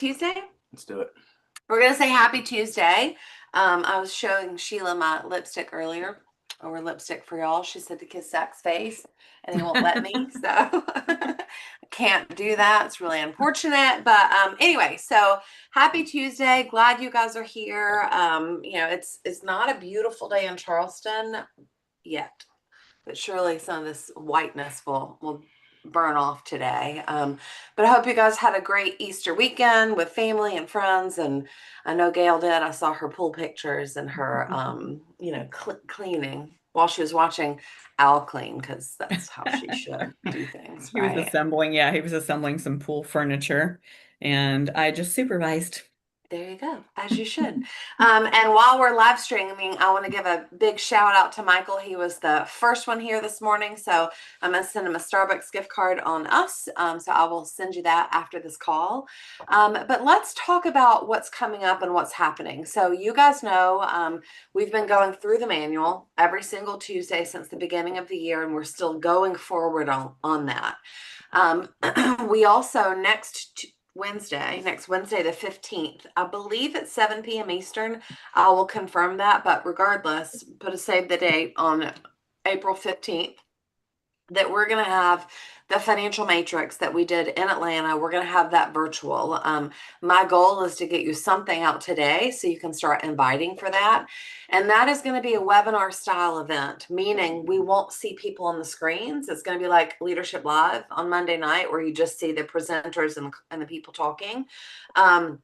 Tuesday? Let's do it. We're gonna say happy Tuesday. I was showing Sheila my lipstick earlier, or lipstick for y'all. She said to kiss Zach's face, and he won't let me, so I can't do that. It's really unfortunate. But anyway, so happy Tuesday. Glad you guys are here. It's not a beautiful day in Charleston yet, but surely some of this whiteness will burn off today. But I hope you guys had a great Easter weekend with family and friends. And I know Gail did. I saw her pool pictures and her, cleaning while she was watching Al clean, because that's how she should do things, He was right? assembling, yeah, he was assembling some pool furniture, and I just supervised. There you go, as you should. And while we're live streaming, I want to give a big shout out to Michael. He was the first one here this morning, so I'm going to send him a Starbucks gift card on us. So I will send you that after this call. But let's talk about what's coming up and what's happening. So you guys know we've been going through the manual every single Tuesday since the beginning of the year, and we're still going forward on that. We also next Wednesday the 15th, I believe at 7 p.m. Eastern. I will confirm that, but regardless, put a save the date on April 15th that we're going to have the financial matrix that we did in Atlanta. We're going to have that virtual. My goal is to get you something out today so you can start inviting for that. And that is going to be a webinar style event, meaning we won't see people on the screens. It's going to be like Leadership Live on Monday night, where you just see the presenters and the people talking. And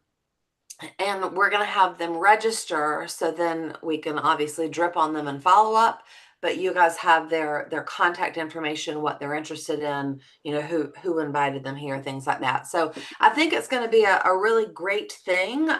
we're going to have them register, so then we can obviously drip on them and follow up. But you guys have their contact information, what they're interested in, who invited them here, things like that. So I think it's going to be a really great thing.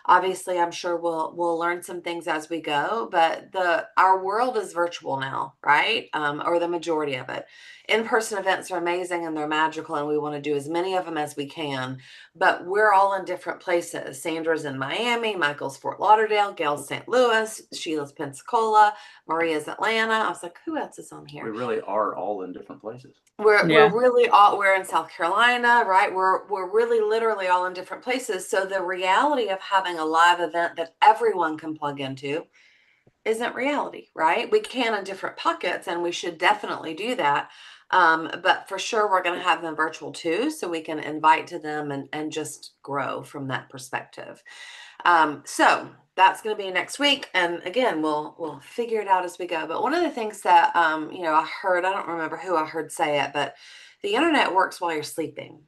Obviously, I'm sure we'll learn some things as we go, but our world is virtual now, right? Or the majority of it. In-person events are amazing and they're magical, and we want to do as many of them as we can. But we're all in different places. Sandra's in Miami, Michael's Fort Lauderdale, Gail's St. Louis, Sheila's Pensacola, Maria's Atlanta. I was like, who else is on here? We really are all in different places. We're really all, we're in South Carolina, right? We're really literally all in different places. So the reality of having a live event that everyone can plug into isn't reality, right? We can in different pockets, and we should definitely do that. But for sure, we're going to have them virtual too, so we can invite to them and just grow from that perspective. So that's going to be next week. And again, we'll figure it out as we go. But one of the things that, I heard, I don't remember who I heard say it, but the internet works while you're sleeping.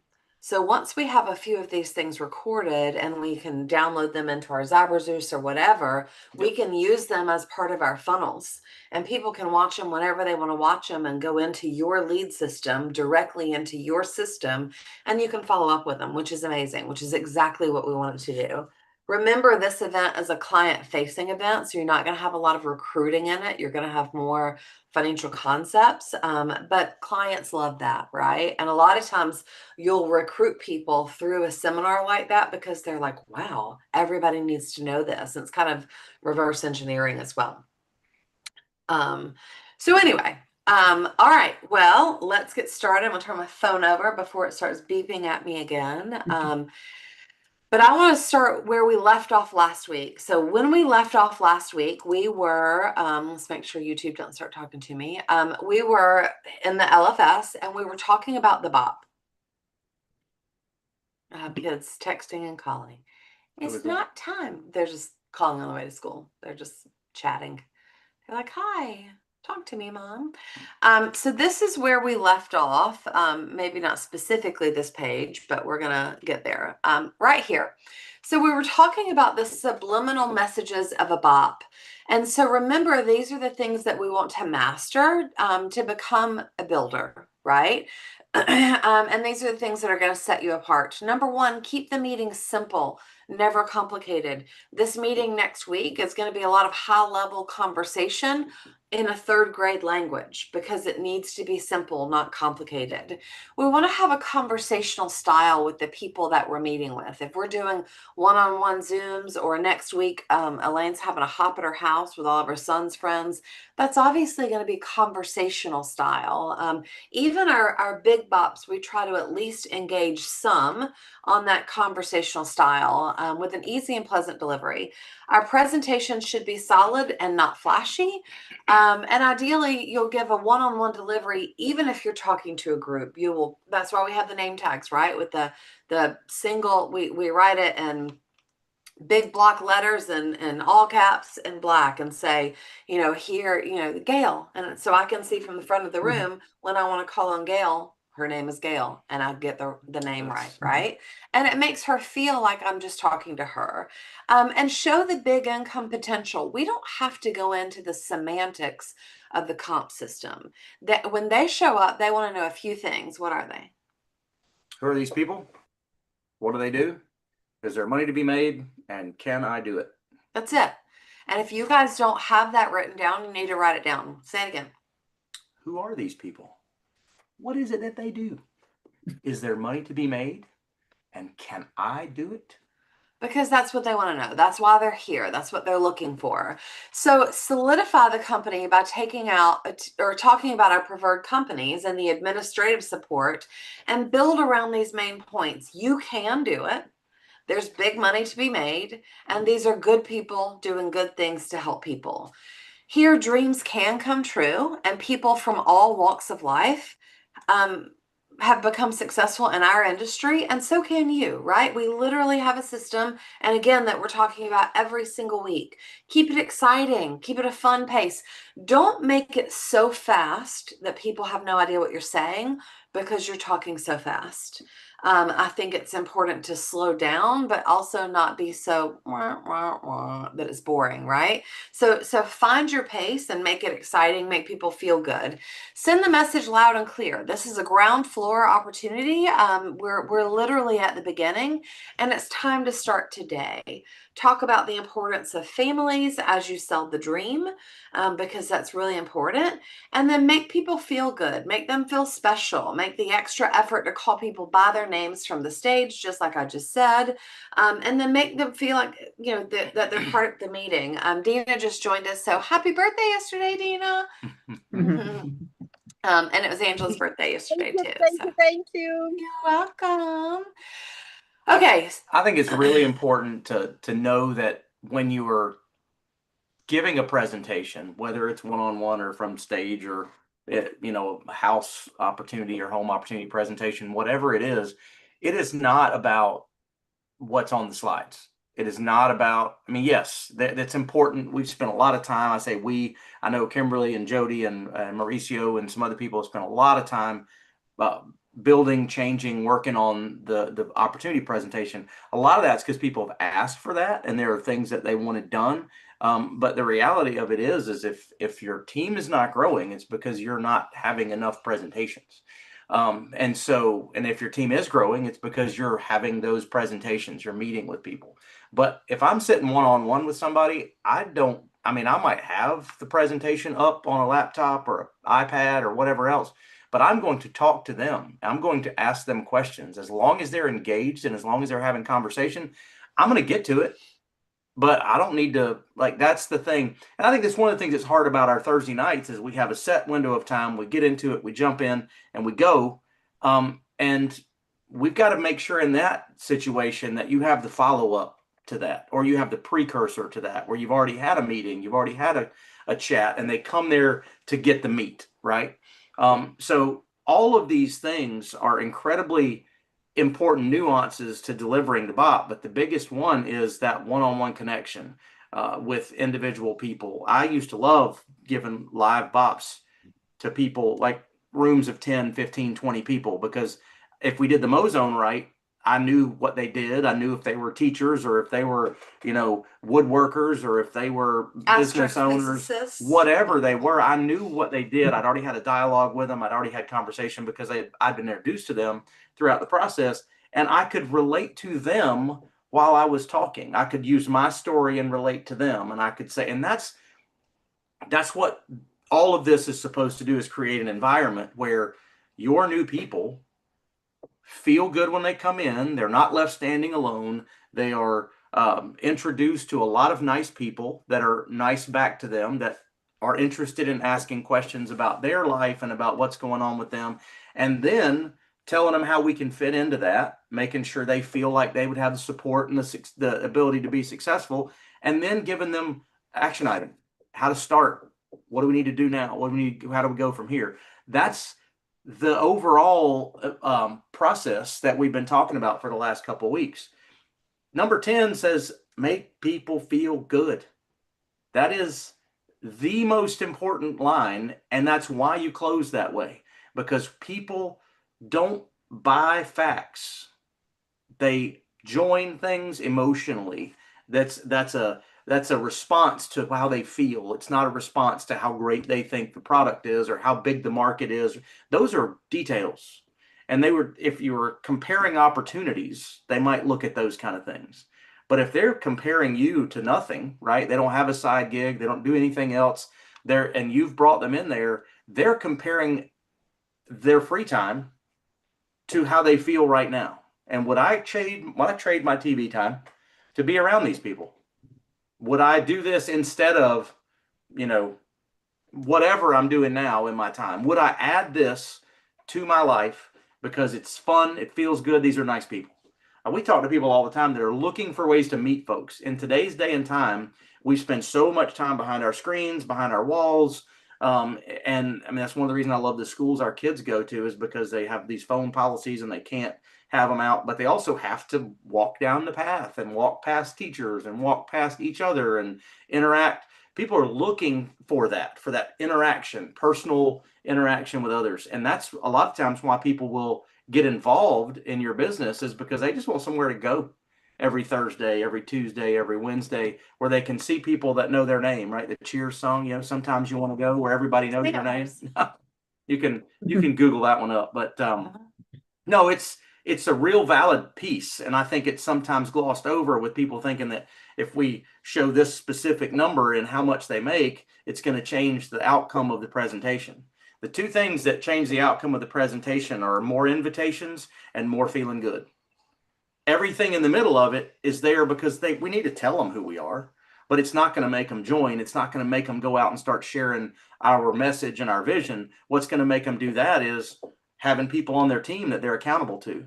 So once we have a few of these things recorded and we can download them into our Zaberzeus or whatever, we can use them as part of our funnels, and people can watch them whenever they want to watch them and go into your lead system, directly into your system, and you can follow up with them, which is amazing, which is exactly what we wanted to do. Remember, this event is a client-facing event, so you're not going to have a lot of recruiting in it. You're going to have more financial concepts, but clients love that, right? And a lot of times you'll recruit people through a seminar like that because they're like, wow, everybody needs to know this. And it's kind of reverse engineering as well. So anyway, all right, well, let's get started. I'm gonna turn my phone over before it starts beeping at me again. But I want to start where we left off last week. So when we left off last week, we were, let's make sure YouTube doesn't start talking to me. We were in the LFS and we were talking about the BOP. Kids texting and calling. It's not time. They're just calling on the way to school. They're just chatting. They're like, hi, talk to me, Mom. So this is where we left off. Maybe not specifically this page, but we're going to get there right here. So we were talking about the subliminal messages of a BOP. And so remember, these are the things that we want to master to become a builder, right? And these are the things that are going to set you apart. Number one, keep the meeting simple, never complicated. This meeting next week is going to be a lot of high-level conversation, in a third grade language because it needs to be simple, not complicated. We want to have a conversational style with the people that we're meeting with. If we're doing one-on-one Zooms, or next week, Elaine's having a hop at her house with all of her son's friends, that's obviously going to be conversational style. Even our big bops, we try to at least engage some on that conversational style with an easy and pleasant delivery. Our presentation should be solid and not flashy. And ideally, you'll give a one-on-one delivery, even if you're talking to a group. You will. That's why we have the name tags, right? With the single, we write it in big block letters and all caps in black, and say, here, Gail. And so I can see from the front of the room when I want to call on Gail, her name is Gail, and I get the name right? And it makes her feel like I'm just talking to her. And show the big income potential. We don't have to go into the semantics of the comp system. That when they show up, they want to know a few things. What are they? Who are these people? What do they do? Is there money to be made? And can I do it? That's it. And if you guys don't have that written down, you need to write it down. Say it again. Who are these people? What is it that they do? Is there money to be made? And can I do it? Because that's what they want to know. That's why they're here. That's what they're looking for. So solidify the company by taking out or talking about our preferred companies and the administrative support, and build around these main points. You can do it. There's big money to be made, and these are good people doing good things to help people. Here, dreams can come true, and people from all walks of life have become successful in our industry, and so can you, right? We literally have a system, and again, that we're talking about every single week. Keep it exciting, keep it a fun pace. Don't make it so fast that people have no idea what you're saying because you're talking so fast. I think it's important to slow down, but also not be so that it's boring, right? So find your pace and make it exciting, make people feel good. Send the message loud and clear. This is a ground floor opportunity. We're literally at the beginning, and it's time to start today. Talk about the importance of families as you sell the dream, because that's really important. And then make people feel good, make them feel special, make the extra effort to call people by their names from the stage, just like I just said, and then make them feel like, that they're part of the meeting. Dina just joined us, so happy birthday yesterday, Dina. And it was Angela's birthday yesterday too. Thank you. You're welcome. Okay. I think it's really important to know that when you are giving a presentation, whether it's one-on-one or from stage, or house opportunity or home opportunity presentation, whatever it is not about what's on the slides. It is not about, yes, that's important. We've spent a lot of time. I know Kimberly and Jody and Mauricio and some other people have spent a lot of time building, changing, working on the opportunity presentation. A lot of that's because people have asked for that, and there are things that they wanted done. But the reality of it is if your team is not growing, it's because you're not having enough presentations. And if your team is growing, it's because you're having those presentations, you're meeting with people. But if I'm sitting one-on-one with somebody, I might have the presentation up on a laptop or an iPad or whatever else, but I'm going to talk to them. I'm going to ask them questions. As long as they're engaged and as long as they're having conversation, I'm going to get to it. But I don't need to, that's the thing. And I think that's one of the things that's hard about our Thursday nights is we have a set window of time. We get into it, we jump in, and we go. And we've got to make sure in that situation that you have the follow-up to that, or you have the precursor to that, where you've already had a meeting, you've already had a chat, and they come there to get the meat, right? So all of these things are incredibly important nuances to delivering the BOP, but the biggest one is that one-on-one connection with individual people. I used to love giving live BOPs to people, like rooms of 10, 15, 20 people, because if we did the Mozone right, I knew what they did. I knew if they were teachers or if they were, woodworkers or if they were business owners, whatever they were. I knew what they did. I'd already had a dialogue with them. I'd already had conversation because I'd been introduced to them throughout the process, and I could relate to them while I was talking. I could use my story and relate to them, and I could say, and that's what all of this is supposed to do is create an environment where your new people feel good when they come in. They're not left standing alone. They are introduced to a lot of nice people that are nice back to them, that are interested in asking questions about their life and about what's going on with them. And then telling them how we can fit into that, making sure they feel like they would have the support and the ability to be successful, and then giving them action item, how to start, what do we need to do now, what do we need, how do we go from here. That's the overall process that we've been talking about for the last couple of weeks. Number 10 says make people feel good. That is the most important line, and that's why you close that way, because people don't buy facts. They join things emotionally. That's a response to how they feel. It's not a response to how great they think the product is or how big the market is. Those are details. And if you were comparing opportunities, they might look at those kind of things. But if they're comparing you to nothing, right? They don't have a side gig, they don't do anything else there, and you've brought them in there, they're comparing their free time to how they feel right now. And would I trade my TV time to be around these people? Would I do this instead of, whatever I'm doing now in my time? Would I add this to my life because it's fun, it feels good, these are nice people? We talk to people all the time that are looking for ways to meet folks. In today's day and time, we spend so much time behind our screens, behind our walls. And I mean, that's one of the reasons I love the schools our kids go to, is because they have these phone policies and they can't have them out, but they also have to walk down the path and walk past teachers and walk past each other and interact. People are looking for that interaction, personal interaction with others. And that's a lot of times why people will get involved in your business, is because they just want somewhere to go every Thursday, every Tuesday, every Wednesday, where they can see people that know their name, right? The Cheers song, sometimes you want to go where everybody knows your name. You can Google that one up, but no, it's a real valid piece. And I think it's sometimes glossed over with people thinking that if we show this specific number and how much they make, it's going to change the outcome of the presentation. The two things that change the outcome of the presentation are more invitations and more feeling good. Everything in the middle of it is there because we need to tell them who we are, but it's not going to make them join. It's not going to make them go out and start sharing our message and our vision. What's going to make them do that is having people on their team that they're accountable to,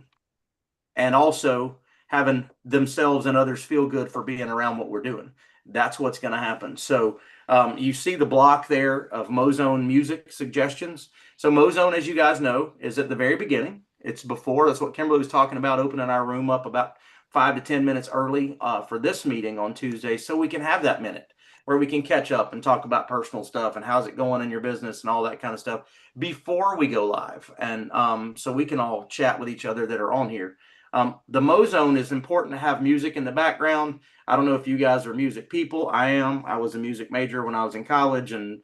and also having themselves and others feel good for being around what we're doing. That's what's going to happen. So you see the block there of Mozone music suggestions. So Mozone, as you guys know, is at the very beginning. It's before. That's what Kimberly was talking about, opening our room up about 5 to 10 minutes early for this meeting on Tuesday, so we can have that minute where we can catch up and talk about personal stuff and how's it going in your business and all that kind of stuff before we go live. And so we can all chat with each other that are on here. The Mozone is important to have music in the background. I don't know if you guys are music people. I am. I was a music major when I was in college, and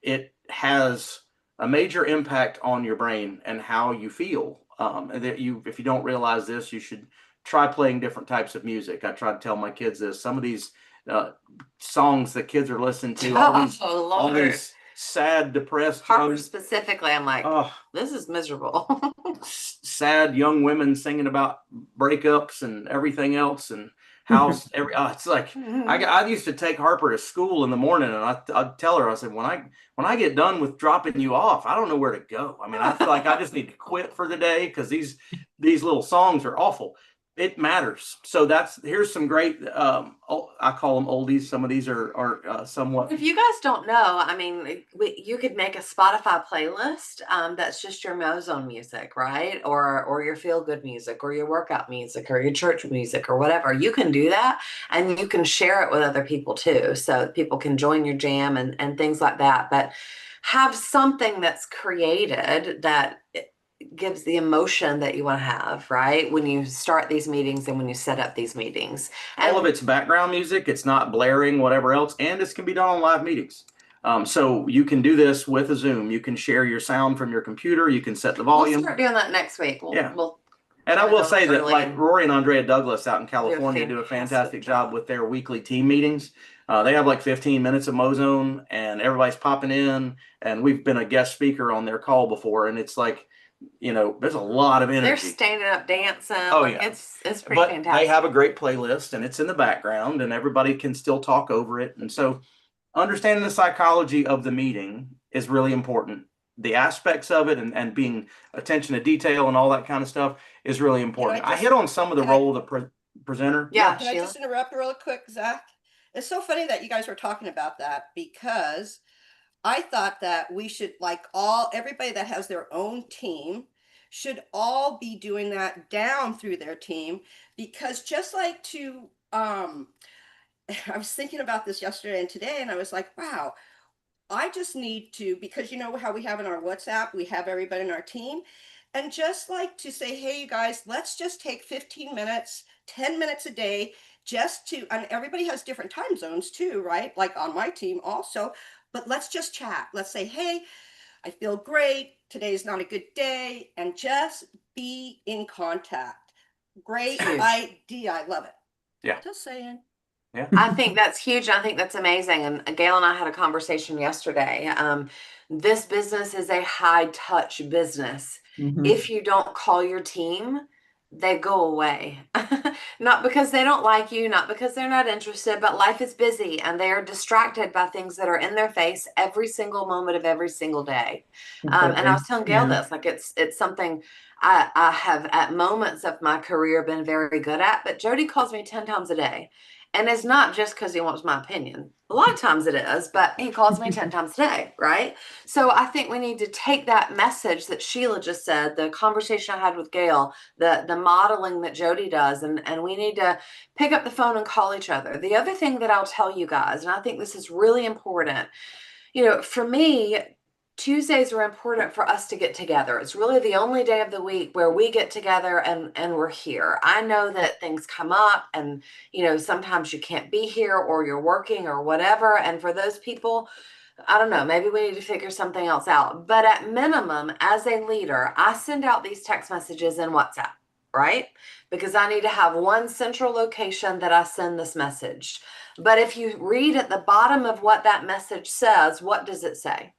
it has a major impact on your brain and how you feel. If you don't realize this, you should try playing different types of music. I try to tell my kids this. Some of these songs that kids are listening to, all these sad, depressed, Harper specifically, I'm like, this is miserable. Sad young women singing about breakups and everything else, and house. It's like I used to take Harper to school in the morning, and I'd tell her, I said, when I get done with dropping you off, I don't know where to go. I mean, I feel like I just need to quit for the day because these little songs are awful. It matters. So here's some great, I call them oldies. Some of these are somewhat. If you guys don't know, I mean, you could make a Spotify playlist that's just your Mozone music, right? Or your feel good music, or your workout music, or your church music, or whatever. You can do that, and you can share it with other people too, so people can join your jam and things like that. But have something that's created that gives the emotion that you want to have, right? When you start these meetings and when you set up these meetings. All of it's background music. It's not blaring, whatever else. And this can be done on live meetings. So you can do this with a Zoom. You can share your sound from your computer. You can set the volume. We'll start doing that next week. And I Really will don't say that really like Rory and Andrea Douglas out in California do a fantastic fantastic job job. with their weekly team meetings. They have like 15 minutes of Mozone and everybody's popping in, and we've been a guest speaker on their call before, and it's like, there's a lot of They're energy. standing up dancing. Oh, like yeah. it's pretty But fantastic. they have a great playlist and it's in the background and everybody can still talk over it. And so understanding the psychology of the meeting is really important. The aspects of it and being attention to detail and all that kind of stuff is really important. I hit on some of the role of the presenter. Yeah, Can I Sheila. just interrupt real quick, Zach? It's so funny that you guys were talking about that because I thought that we should everybody that has their own team should all be doing that down through their team because just like to I was thinking about this yesterday and today and I was like, wow, I just need to, because you know how we have in our WhatsApp, we have everybody in our team. And just like to say, hey, you guys, let's just take 15 minutes, 10 minutes a day, just to, and everybody has different time zones too, right? Like on my team also, but let's just chat. Let's say, hey, I feel great. Today's not a good day. And just be in contact. Great idea. I love it. Yeah. Just saying. Yeah. I think that's huge. I think that's amazing. And Gail and I had a conversation yesterday. This business is a high touch business. Mhm. If you don't call your team, they go away. Not because they don't like you, not because they're not interested, but life is busy and they are distracted by things that are in their face every single moment of every single day. And I was telling Gail this, like it's something I have at moments of my career been very good at, but Jody calls me 10 times a day. And it's not just because he wants my opinion. A lot of times it is, but he calls me 10 times a day, right? So I think we need to take that message that Sheila just said, the conversation I had with Gail, the modeling that Jody does, and we need to pick up the phone and call each other. The other thing that I'll tell you guys, and I think this is really important, for me, Tuesdays are important for us to get together. It's really the only day of the week where we get together and we're here. I know that things come up and, sometimes you can't be here or you're working or whatever. And for those people, I don't know, maybe we need to figure something else out. But at minimum, as a leader, I send out these text messages in WhatsApp, right? Because I need to have one central location that I send this message. But if you read at the bottom of what that message says, what does it say?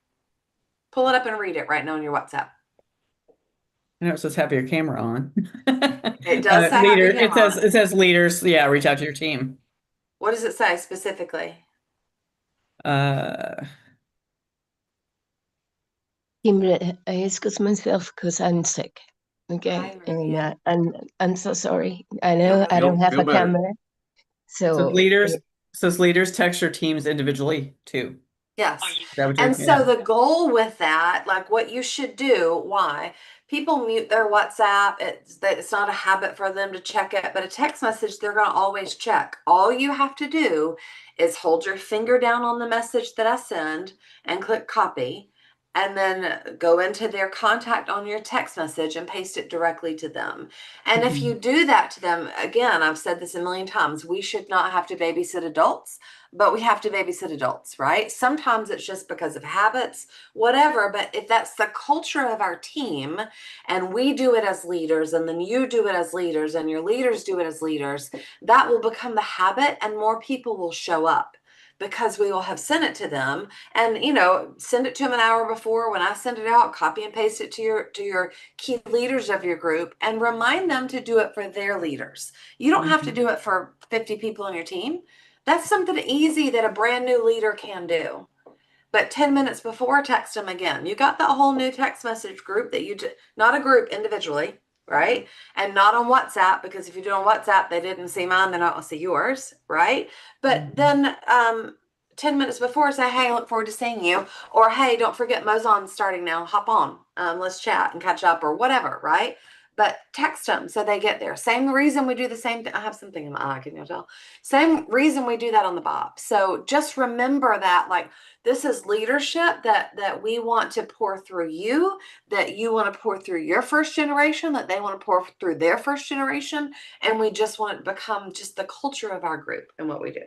Pull it up and read it right now on your WhatsApp. I know it says have your camera on. It does say have your camera on. It says leaders, yeah, reach out to your team. What does it say specifically? Excuse myself because I'm sick. Okay, Hi, Maria. and I'm so sorry. I know I don't have Feel a better. camera, so Says leaders text your teams individually too. Yes. Grab And your- so the goal with that, like what you should do, why? People mute their WhatsApp. It's not a habit for them to check it, but a text message, they're going to always check. All you have to do is hold your finger down on the message that I send and click copy, and then go into their contact on your text message and paste it directly to them. And if you do that to them, again, I've said this a million times, we should not have to babysit adults, but we have to babysit adults, right? Sometimes it's just because of habits, whatever. But if that's the culture of our team and we do it as leaders, and then you do it as leaders, and your leaders do it as leaders, that will become the habit and more people will show up because we will have sent it to them. And send it to them an hour before. When I send it out, copy and paste it to your key leaders of your group and remind them to do it for their leaders. You don't have to do it for 50 people on your team. That's something easy that a brand new leader can do. But 10 minutes before, text them again. You got that whole new text message group that not a group individually, right? And not on WhatsApp, because if you do it on WhatsApp, they didn't see mine, they're not going to see yours, right? But then 10 minutes before, say, hey, I look forward to seeing you. Or, hey, don't forget Mozon's starting now. Hop on. Let's chat and catch up or whatever, right? But text them so they get there. Same reason we do the same thing. I have something in my eye, can you tell? Same reason we do that on the BOP. So just remember that, like, this is leadership that we want to pour through you, that you want to pour through your first generation, that they want to pour through their first generation. And we just want it to become just the culture of our group and what we do.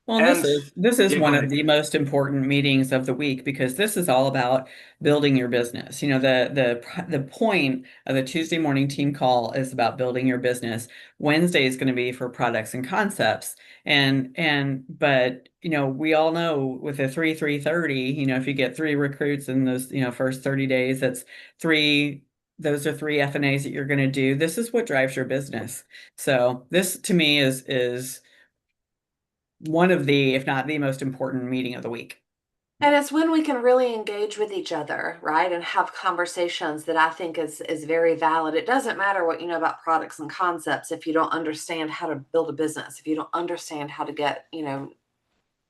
Well, And this is yeah, go one of ahead. the most important meetings of the week because this is all about building your business. You know, the point of the Tuesday morning team call is about building your business. Wednesday is going to be for products and concepts. But you know, we all know with a 3-3-30, you know, if you get 3 recruits in those, you know, first 30 days, that's three those are 3 FNAs that you're going to do. This is what drives your business. So this to me is one of the, if not the most important meeting of the week. And it's when we can really engage with each other, right? And have conversations that I think is very valid. It doesn't matter what you know about products and concepts if you don't understand how to build a business, if you don't understand how to get, you know,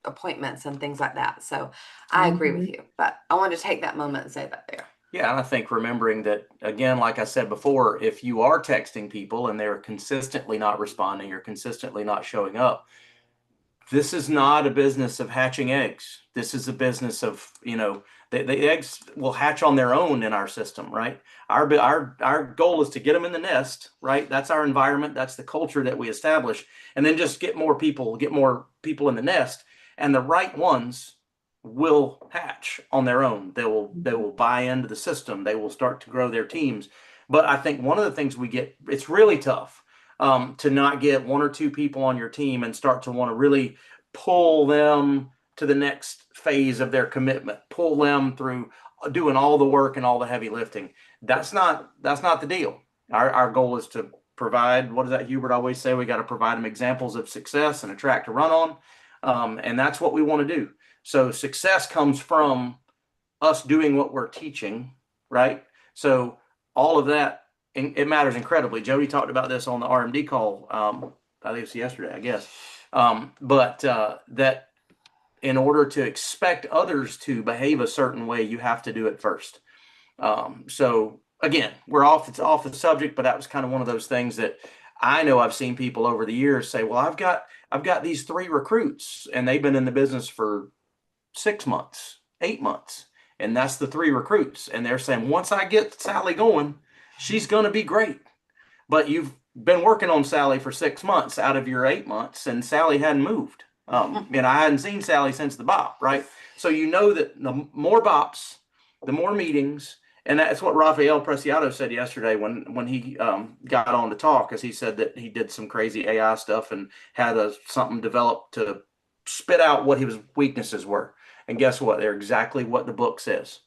appointments and things like that. So I agree with you. But I wanted to take that moment and say that there. Yeah, and I think remembering that, again, like I said before, if you are texting people and they're consistently not responding or consistently not showing up, this is not a business of hatching eggs. This is a business of, you know, the eggs will hatch on their own in our system, right? Our goal is to get them in the nest, right? That's our environment. That's the culture that we establish, and then just get more people in the nest, and the right ones will hatch on their own. They will buy into the system. They will start to grow their teams. But I think one of the things it's really tough to not get 1 or 2 people on your team and start to want to really pull them to the next phase of their commitment, pull them through doing all the work and all the heavy lifting. That's not the deal. Our goal is to provide, what does that Hubert always say? We got to provide them examples of success and a track to run on. And that's what we want to do. So success comes from us doing what we're teaching, right? So all of that, it matters incredibly. Jody talked about this on the RMD call. I think it was yesterday, I guess. But that in order to expect others to behave a certain way, you have to do it first. So again, it's off the subject, but that was kind of one of those things that I know I've seen people over the years say, well, I've got these 3 recruits and they've been in the business for 6 months, 8 months. And that's the 3 recruits. And they're saying, once I get Sally going, she's going to be great. But you've been working on Sally for 6 months out of your 8 months, and Sally hadn't moved. And I hadn't seen Sally since the BOP, right? So you know that the more BOPs, the more meetings, and that's what Rafael Preciado said yesterday when he got on to talk, because he said that he did some crazy AI stuff and had something developed to spit out what his weaknesses were. And guess what? They're exactly what the book says.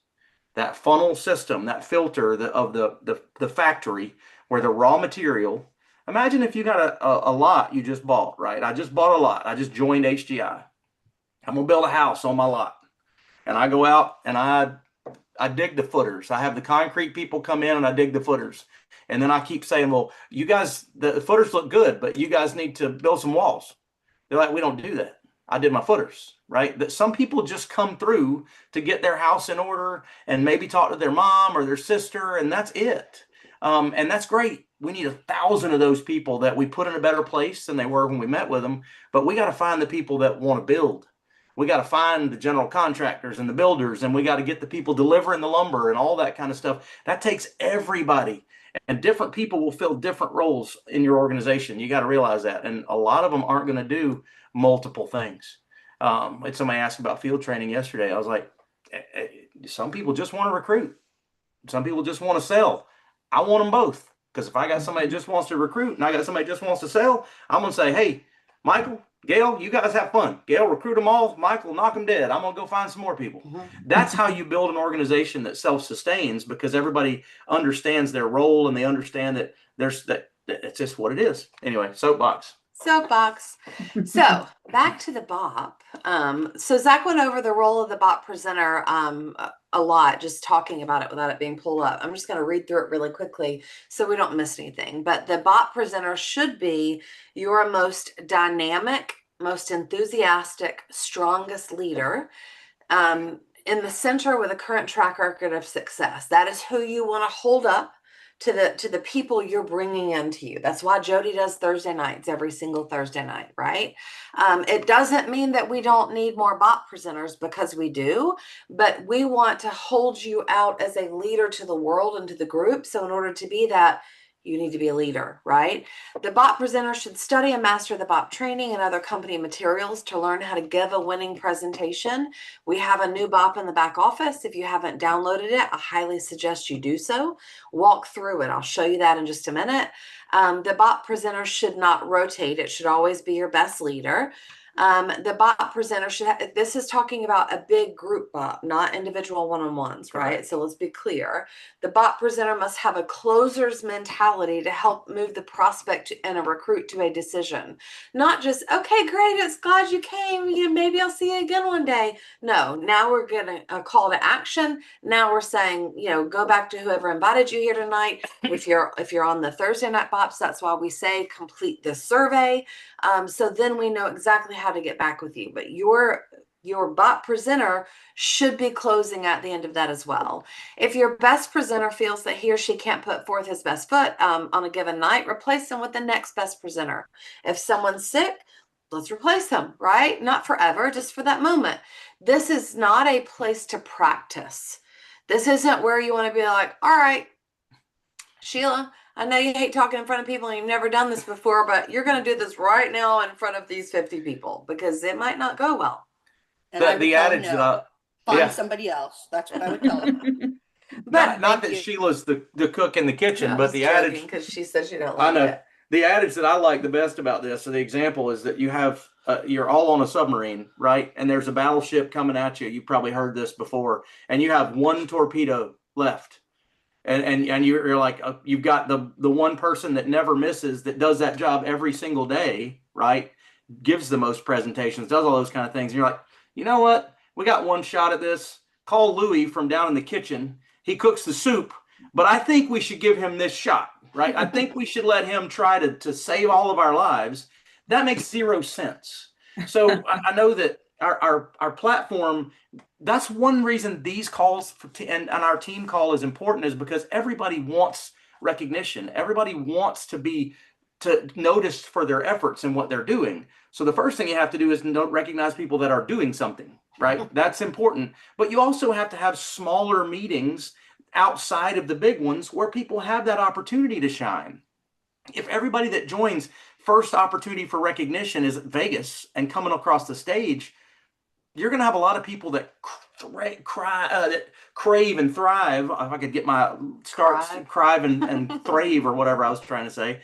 That funnel system, that filter of the factory where the raw material. Imagine if you got a lot you just bought, right? I just bought a lot. I just joined HGI. I'm gonna build a house on my lot, and I go out and I dig the footers. I have the concrete people come in and I dig the footers, and then I keep saying, well, you guys, the footers look good, but you guys need to build some walls. They're like, we don't do that. I did my footers, right? That some people just come through to get their house in order and maybe talk to their mom or their sister, and that's it. And that's great. We need 1,000 of those people that we put in a better place than they were when we met with them. But we got to find the people that want to build. We got to find the general contractors and the builders, and we got to get the people delivering the lumber and all that kind of stuff. That takes everybody. And different people will fill different roles in your organization. You got to realize that. And a lot of them aren't going to do multiple things. Somebody asked about field training yesterday. I was like, some people just want to recruit. Some people just want to sell. I want them both. Because if I got somebody that just wants to recruit and I got somebody that just wants to sell, I'm going to say, hey, Michael, Gail, you guys have fun. Gail, recruit them all. Michael, knock them dead. I'm going to go find some more people. That's how you build an organization that self-sustains, because everybody understands their role and they understand that it's just what it is. Anyway, soapbox. So back to the BOP. So Zach went over the role of the BOP presenter a lot, just talking about it without it being pulled up. I'm just going to read through it really quickly so we don't miss anything. But the BOP presenter should be your most dynamic, most enthusiastic, strongest leader in the center with a current track record of success. That is who you want to hold up to the people you're bringing into you. That's why Jody does Thursday nights every single Thursday night, right? It doesn't mean that we don't need more BOP presenters, because we do, but we want to hold you out as a leader to the world and to the group. So in order to be that, you need to be a leader, right? The BOP presenter should study and master the BOP training and other company materials to learn how to give a winning presentation. We have a new BOP in the back office. If you haven't downloaded it, I highly suggest you do so. Walk through it. I'll show you that in just a minute. The BOP presenter should not rotate. It should always be your best leader. The BOP presenter should have, this is talking about a big group BOP, not individual one-on-ones, right? Correct. So let's be clear. The BOP presenter must have a closer's mentality to help move the prospect and a recruit to a decision. Not just, okay, great, it's glad you came. Maybe I'll see you again one day. No, now we're getting a call to action. Now we're saying, go back to whoever invited you here tonight. If you're on the Thursday night BOPs, that's why we say complete this survey. So then we know exactly how to get back with you. But your BOP presenter should be closing at the end of that as well. If your best presenter feels that he or she can't put forth his best foot on a given night, replace them with the next best presenter. If someone's sick, let's replace them, right? Not forever, just for that moment. This is not a place to practice. This isn't where you want to be like, all right, Sheila, I know you hate talking in front of people and you've never done this before, but you're going to do this right now in front of these 50 people because it might not go well. And I would The tell them adage that no. Find yeah. somebody else. That's what I would tell them. But not that Sheila's the cook in the kitchen, but the adage, because she says she don't I like know. it. The adage that I like the best about this, so the example is that you have, you're all on a submarine, right? And there's a battleship coming at you. You've probably heard this before. And you have one torpedo left. And you're like, you've got the one person that never misses, that does that job every single day, right? Gives the most presentations, does all those kind of things. And you're like, you know what? We got one shot at this. Call Louis from down in the kitchen. He cooks the soup, but I think we should give him this shot, right? I think we should let him try to save all of our lives. That makes zero sense. So I know that our platform, that's one reason these calls and our team call is important, is because everybody wants recognition. Everybody wants to be noticed for their efforts and what they're doing. So the first thing you have to do is recognize people that are doing something, right? That's important. But you also have to have smaller meetings outside of the big ones where people have that opportunity to shine. If everybody that joins first opportunity for recognition is Vegas and coming across the stage, you're going to have a lot of people that that crave and thrive. If I could get my crive and thrave or whatever I was trying to say,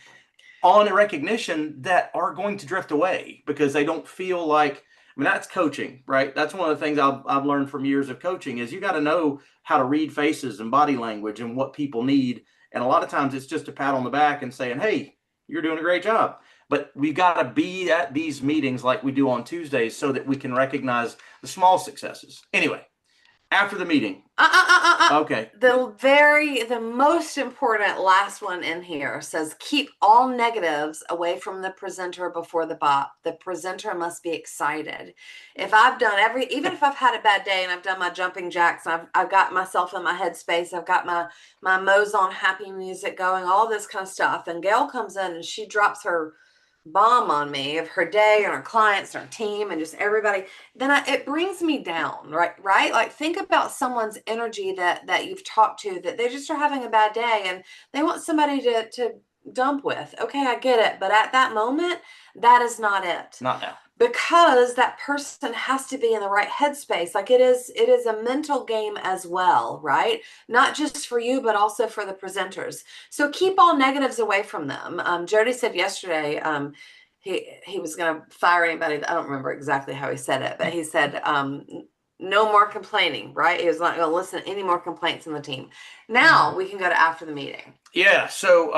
on a recognition, that are going to drift away because they don't feel like, I mean, that's coaching, right? That's one of the things I've learned from years of coaching is you got to know how to read faces and body language and what people need. And a lot of times it's just a pat on the back and saying, hey, you're doing a great job. But we've got to be at these meetings like we do on Tuesdays so that we can recognize the small successes. Anyway, after the meeting. Okay. The most important last one in here says keep all negatives away from the presenter before the BOP. The presenter must be excited. If I've done even if I've had a bad day and I've done my jumping jacks, and I've got myself in my headspace, I've got my Mozon happy music going, all this kind of stuff. And Gail comes in and she drops her bomb on me of her day and her clients and her team and just everybody, then it brings me down, right? Like think about someone's energy that you've talked to, that they just are having a bad day and they want somebody to dump with. Okay, I get it. But at that moment, that is not it. Not now. Because that person has to be in the right headspace. Like it is a mental game as well, right? Not just for you, but also for the presenters. So keep all negatives away from them. Jody said yesterday, he was going to fire anybody. I don't remember exactly how he said it, but he said, no more complaining, right? He was not going to listen to any more complaints in the team. Now we can go to after the meeting. Yeah. So,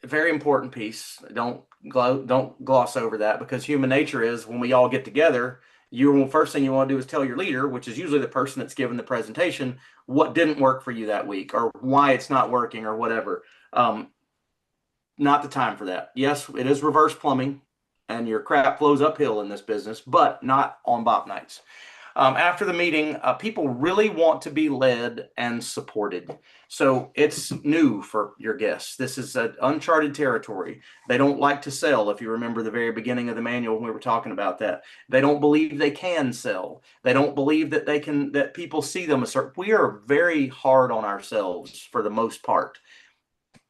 a very important piece. Don't gloss over that, because human nature is when we all get together, first thing you want to do is tell your leader, which is usually the person that's given the presentation, what didn't work for you that week or why it's not working or whatever. Not the time for that. Yes, it is reverse plumbing and your crap flows uphill in this business, but not on BOP nights. After the meeting, people really want to be led and supported. So it's new for your guests. This is an uncharted territory. They don't like to sell. If you remember the very beginning of the manual when we were talking about that, they don't believe they can sell. They don't believe that that people see them we are very hard on ourselves for the most part.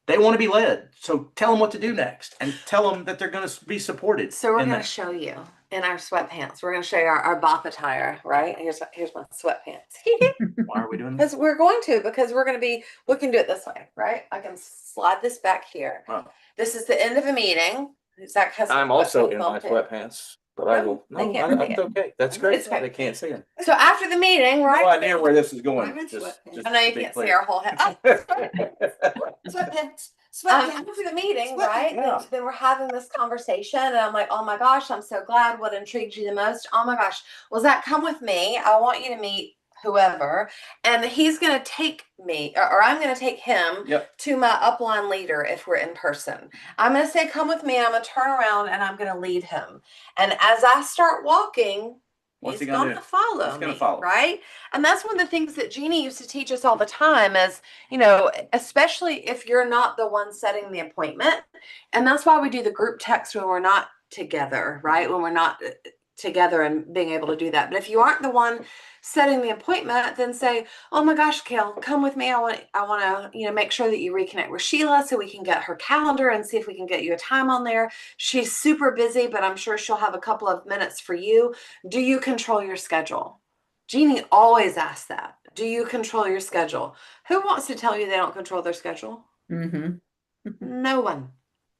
They want to be led. So tell them what to do next and tell them that they're going to be supported. So we're in going to that. show you in our sweatpants. We're going to show you our BOP attire, right? Here's my sweatpants. Why are we doing this? Because we're going to, because we're going to be, we can do it this way, right? I can slide this back here. Wow. This is the end of a meeting. Zach has I'm also in my sweatpants too. sweatpants, but I will. They No, can't see it's it. okay. That's great. It's okay. They can't see them. So after the meeting, right? No idea where this is going. I'm in Just sweatpants. I know you to be can't see clear. our whole head. Oh, Sweatpants. Sweatpants. after the meeting, Sweatpants. right? Yeah. Then we're having this conversation, and I'm like, oh my gosh, I'm so glad. What intrigued you the most? Oh my gosh, well, Zach, come with me. I want you to meet whoever, and he's going to take me, or I'm going to take him Yep. to my upline leader if we're in person. I'm going to say, come with me, and I'm going to turn around and I'm going to lead him. And as I start walking, What's he's he gonna going do? to follow He's gonna me, follow. right? And that's one of the things that Jeannie used to teach us all the time is, you know, especially if you're not the one setting the appointment. And that's why we do the group text when we're not together, right? When we're not together and being able to do that. But if you aren't the one setting the appointment, then say, oh my gosh, Kale, come with me. I want to, you know, make sure that you reconnect with Sheila so we can get her calendar and see if we can get you a time on there. She's super busy, but I'm sure she'll have a couple of minutes for you. Do you control your schedule? Jeannie always asks that. Do you control your schedule? Who wants to tell you they don't control their schedule? Mm-hmm. No one.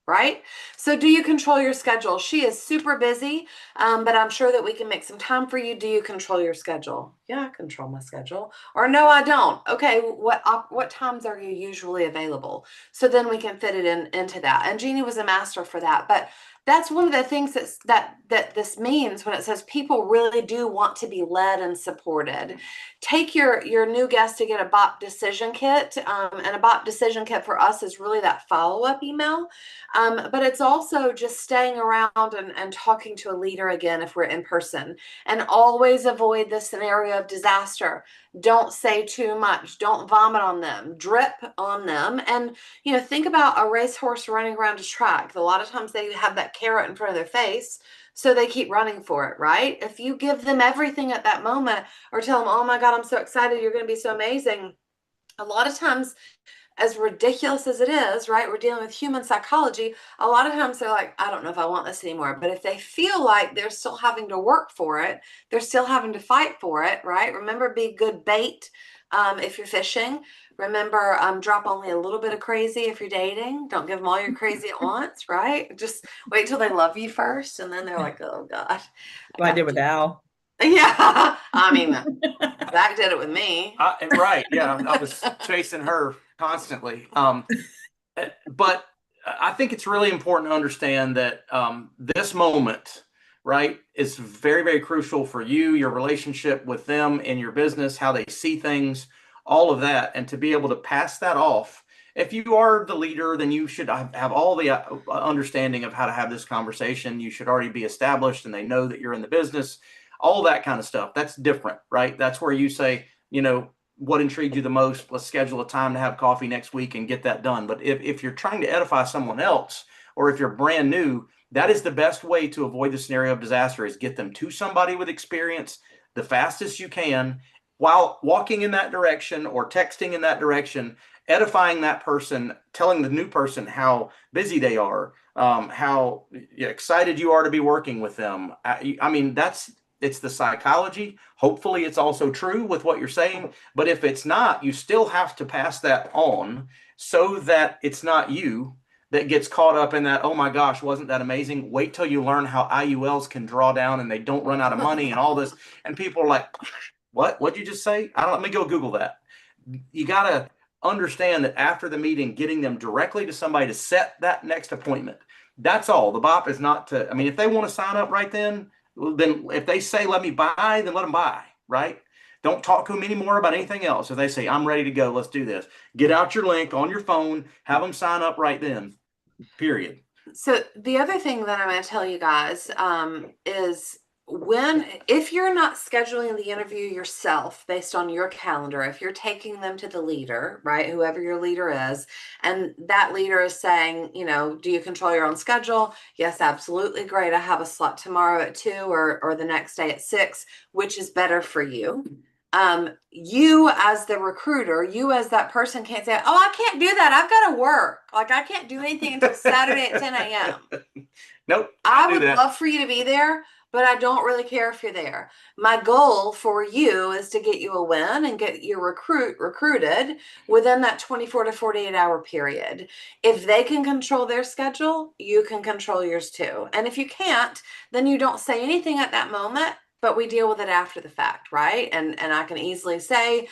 Right? So do you control your schedule? She is super busy, but I'm sure that we can make some time for you. Do you control your schedule? Yeah, I control my schedule. Or no, I don't. Okay, what times are you usually available? So then we can fit it into that. And Jeannie was a master for that. But that's one of the things that this means when it says people really do want to be led and supported. Take your new guest to get a BOP decision kit, and a BOP decision kit for us is really that follow-up email. But it's also just staying around and talking to a leader again if we're in person, and always avoid the scenario of disaster. Don't say too much. Don't vomit on them. Drip on them. And, you know, think about a racehorse running around a track. A lot of times they have that carrot in front of their face, so they keep running for it, right? If you give them everything at that moment or tell them, oh my God, I'm so excited, you're going to be so amazing. A lot of times, as ridiculous as it is, right? We're dealing with human psychology. A lot of times they're like, I don't know if I want this anymore. But if they feel like they're still having to work for it, they're still having to fight for it, right? Remember, be good bait if you're fishing. Remember, drop only a little bit of crazy if you're dating. Don't give them all your crazy at once, right? Just wait till they love you first. And then they're like, oh God. What I did with Al. Yeah. I mean, Zach did it with me. Right. Yeah. I was chasing her constantly. But I think it's really important to understand that this moment, right, is very, very crucial for you, your relationship with them in your business, how they see things, all of that. And to be able to pass that off. If you are the leader, then you should have all the understanding of how to have this conversation. You should already be established and they know that you're in the business, all that kind of stuff. That's different, right? That's where you say, you know, what intrigued you the most? Let's schedule a time to have coffee next week and get that done. But if you're trying to edify someone else, or if you're brand new, that is the best way to avoid the scenario of disaster is get them to somebody with experience the fastest you can while walking in that direction or texting in that direction, edifying that person, telling the new person how busy they are, how excited you are to be working with them. I mean, it's the psychology. Hopefully it's also true with what you're saying. But if it's not, you still have to pass that on so that it's not you that gets caught up in that, oh my gosh, wasn't that amazing? Wait till you learn how IULs can draw down and they don't run out of money and all this. And people are like, what'd you just say? Let me go Google that. You got to understand that after the meeting, getting them directly to somebody to set that next appointment. That's all. The BOP is not to, I mean, if they want to sign up right then if they say, let me buy, then let them buy, right? Don't talk to them anymore about anything else. If they say, I'm ready to go, let's do this. Get out your link on your phone, have them sign up right then, period. So the other thing that I'm going to tell you guys is if you're not scheduling the interview yourself based on your calendar, if you're taking them to the leader, right, whoever your leader is, and that leader is saying, you know, do you control your own schedule? Yes, absolutely. Great. I have a slot tomorrow at 2 or the next day at 6, which is better for you. You as the recruiter, you as that person can't say, oh, I can't do that. I've got to work. Like I can't do anything until Saturday at 10 a.m. Nope. I do would that. love for you to be there, but I don't really care if you're there. My goal for you is to get you a win and get your recruited within that 24 to 48 hour period. If they can control their schedule, you can control yours too. And if you can't, then you don't say anything at that moment, but we deal with it after the fact, right? And I can easily say,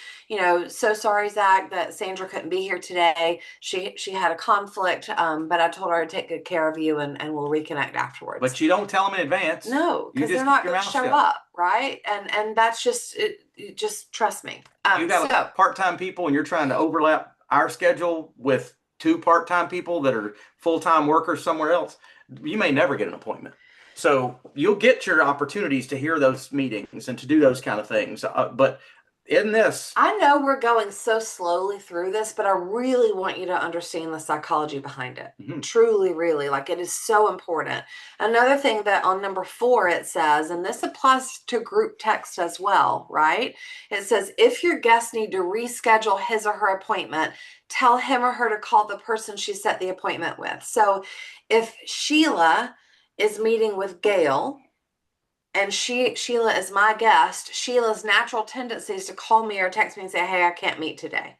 so sorry, Zach, that Sandra couldn't be here today. She had a conflict, but I told her to take good care of you, and we'll reconnect afterwards. But you don't tell them in advance. No, because they're not going to show up, right? And that's just it. Just trust me. You got part-time people, and you're trying to overlap our schedule with 2 part-time people that are full-time workers somewhere else. You may never get an appointment. So you'll get your opportunities to hear those meetings and to do those kind of things. But in this, I know we're going so slowly through this, but I really want you to understand the psychology behind it. Mhm. Truly, really, like it is so important. Another thing that on number 4, it says, and this applies to group text as well, right? It says, if your guests need to reschedule his or her appointment, tell him or her to call the person she set the appointment with. So if Sheila is meeting with Gail, and Sheila is my guest, Sheila's natural tendency is to call me or text me and say, hey, I can't meet today.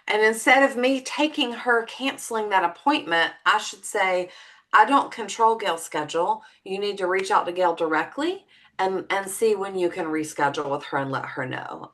And instead of me taking her canceling that appointment, I should say, I don't control Gail's schedule. You need to reach out to Gail directly and see when you can reschedule with her and let her know.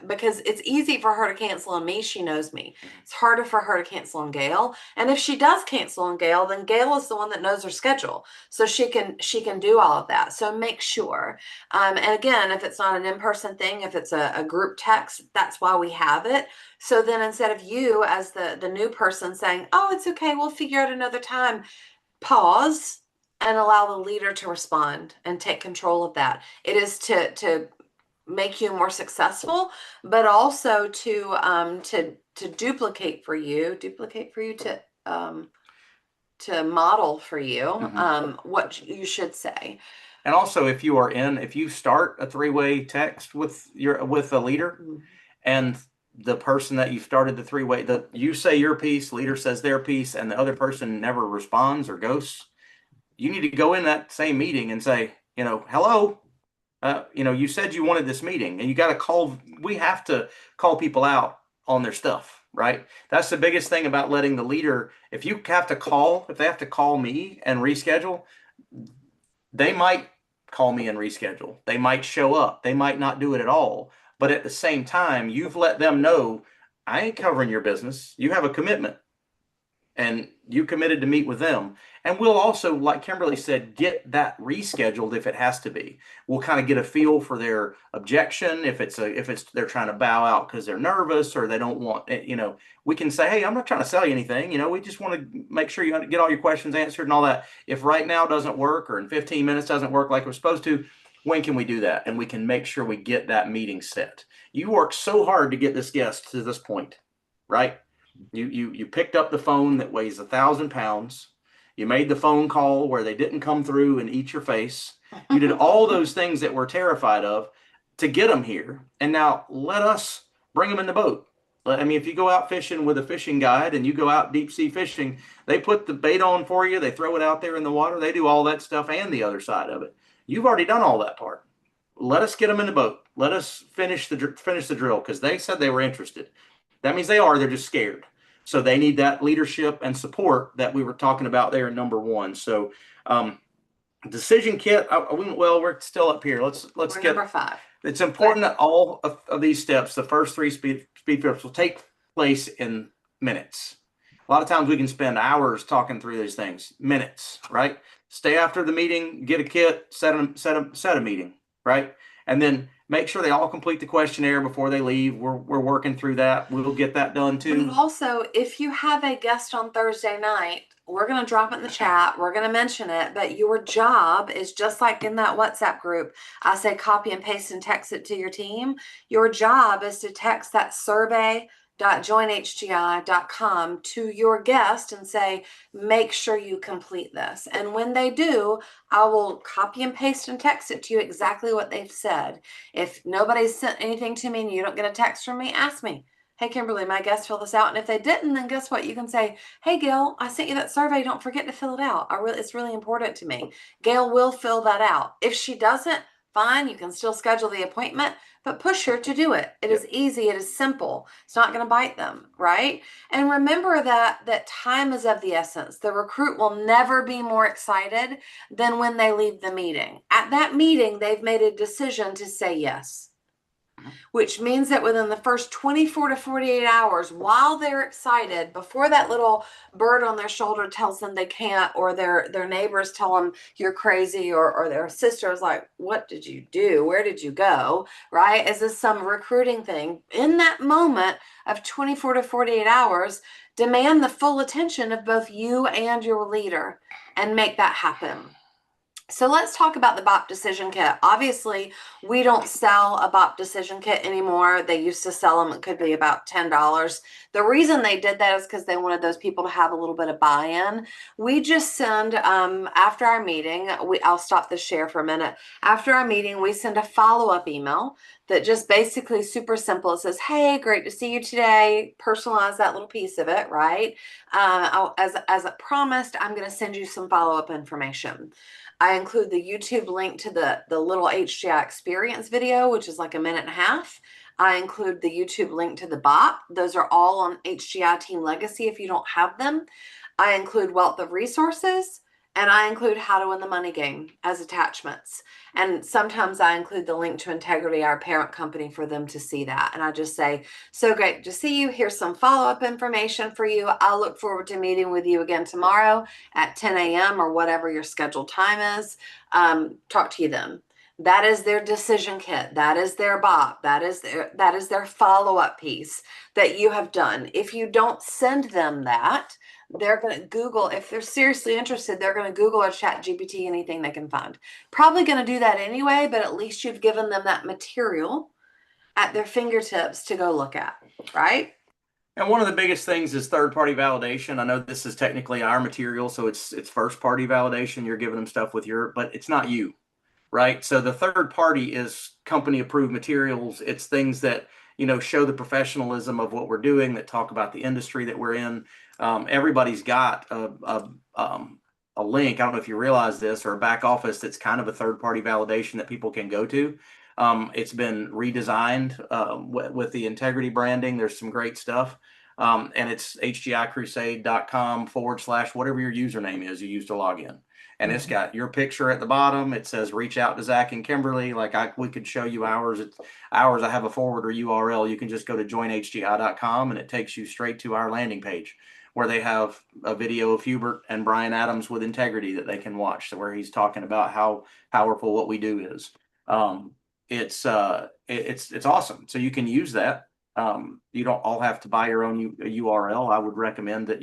Because it's easy for her to cancel on me. She knows me. It's harder for her to cancel on Gail. And if she does cancel on Gail, then Gail is the one that knows her schedule. So she can do all of that. So make sure. And again, if it's not an in-person thing, if it's a group text, that's why we have it. So then instead of you as the new person saying, oh, it's okay, we'll figure out another time, pause and allow the leader to respond and take control of that. It is to make you more successful, but also to duplicate for you to model for you what you should say. And also, if you start a 3-way text with a leader, and the person that you started the 3-way, you say your piece, leader says their piece, and the other person never responds or ghosts, you need to go in that same meeting and say, hello, you said you wanted this meeting, and you got to call. We have to call people out on their stuff, right? That's the biggest thing about letting the leader. If they have to call me and reschedule, they might call me and reschedule. They might show up. They might not do it at all. But at the same time, you've let them know, I ain't covering your business. You have a commitment, and you committed to meet with them. And we'll also, like Kimberly said, get that rescheduled if it has to be. We'll kind of get a feel for their objection. If they're trying to bow out because they're nervous or they don't want, we can say, hey, I'm not trying to sell you anything. We just want to make sure you get all your questions answered and all that. If right now doesn't work or in 15 minutes doesn't work like we're supposed to, when can we do that? And we can make sure we get that meeting set. You worked so hard to get this guest to this point, right? You picked up the phone that weighs 1,000 pounds. You made the phone call where they didn't come through and eat your face. You did all those things that we're terrified of to get them here. And now let us bring them in the boat. I mean, if you go out fishing with a fishing guide and you go out deep sea fishing, they put the bait on for you. They throw it out there in the water. They do all that stuff and the other side of it. You've already done all that part. Let us get them in the boat. Let us finish the drill because they said they were interested. That means they are. They're just scared. So they need that leadership and support that we were talking about there in number 1. So decision kit. We're still up here. Let's get number 5. It's important that all of these steps, the first 3 speed trips, will take place in minutes. A lot of times we can spend hours talking through these things. Minutes, right? Stay after the meeting, get a kit, set a meeting, right? And then make sure they all complete the questionnaire before they leave. We're working through that. We'll get that done too. But also, if you have a guest on Thursday night, we're going to drop it in the chat. We're going to mention it. But your job is just like in that WhatsApp group. I say copy and paste and text it to your team. Your job is to text that survey www.joinhgi.com to your guest and say, make sure you complete this. And when they do, I will copy and paste and text it to you exactly what they've said. If nobody's sent anything to me and you don't get a text from me, ask me. Hey, Kimberly, my guests fill this out. And if they didn't, then guess what? You can say, hey, Gail, I sent you that survey. Don't forget to fill it out. It's really important to me. Gail will fill that out. If she doesn't, fine, you can still schedule the appointment, but push her to do it. It is easy. It is simple. It's not going to bite them, right? And remember that time is of the essence. The recruit will never be more excited than when they leave the meeting. At that meeting, they've made a decision to say yes, which means that within the first 24 to 48 hours, while they're excited, before that little bird on their shoulder tells them they can't, or their neighbors tell them you're crazy, or their sister is like, what did you do? Where did you go? Right? Is this some recruiting thing? In that moment of 24 to 48 hours, demand the full attention of both you and your leader and make that happen. So let's talk about the BOP decision kit. Obviously, we don't sell a BOP decision kit anymore. They used to sell them. It could be about $10. The reason they did that is because they wanted those people to have a little bit of buy-in. We just send, after our meeting, I'll stop the share for a minute. After our meeting, we send a follow-up email that just basically super simple. It says, hey, great to see you today. Personalize that little piece of it, right? As I promised, I'm going to send you some follow-up information. I include the YouTube link to the little HGI experience video, which is like a minute and a half. I include the YouTube link to the BOP. Those are all on HGI Team Legacy if you don't have them. I include wealth of resources, and I include how to win the money game as attachments. And sometimes I include the link to Integrity, our parent company, for them to see that. And I just say, so great to see you. Here's some follow-up information for you. I'll look forward to meeting with you again tomorrow at 10 a.m. or whatever your scheduled time is. Talk to you then. That is their decision kit. That is their BOP. That is their follow-up piece that you have done. If you don't send them that, they're going to Google, if they're seriously interested, they're going to Google or chat GPT anything they can find. Probably going to do that anyway, but at least you've given them that material at their fingertips to go look at, right? And one of the biggest things is third-party validation. I know this is technically our material, so it's first-party validation. You're giving them stuff with but it's not you, right? So the third party is company-approved materials. It's things that, show the professionalism of what we're doing, that talk about the industry that we're in. Everybody's got a link. I don't know if you realize this, or a back office that's kind of a third-party validation that people can go to. It's been redesigned with the Integrity branding. There's some great stuff. And it's hgicrusade.com/whatever your username is you use to log in. And it's got your picture at the bottom. It says, reach out to Zach and Kimberly. We could show you ours. I have a forwarder URL. You can just go to joinhgi.com and it takes you straight to our landing page, where they have a video of Hubert and Brian Adams with Integrity that they can watch, where he's talking about how powerful what we do is. It's awesome. So you can use that. You don't all have to buy your own URL. I would recommend that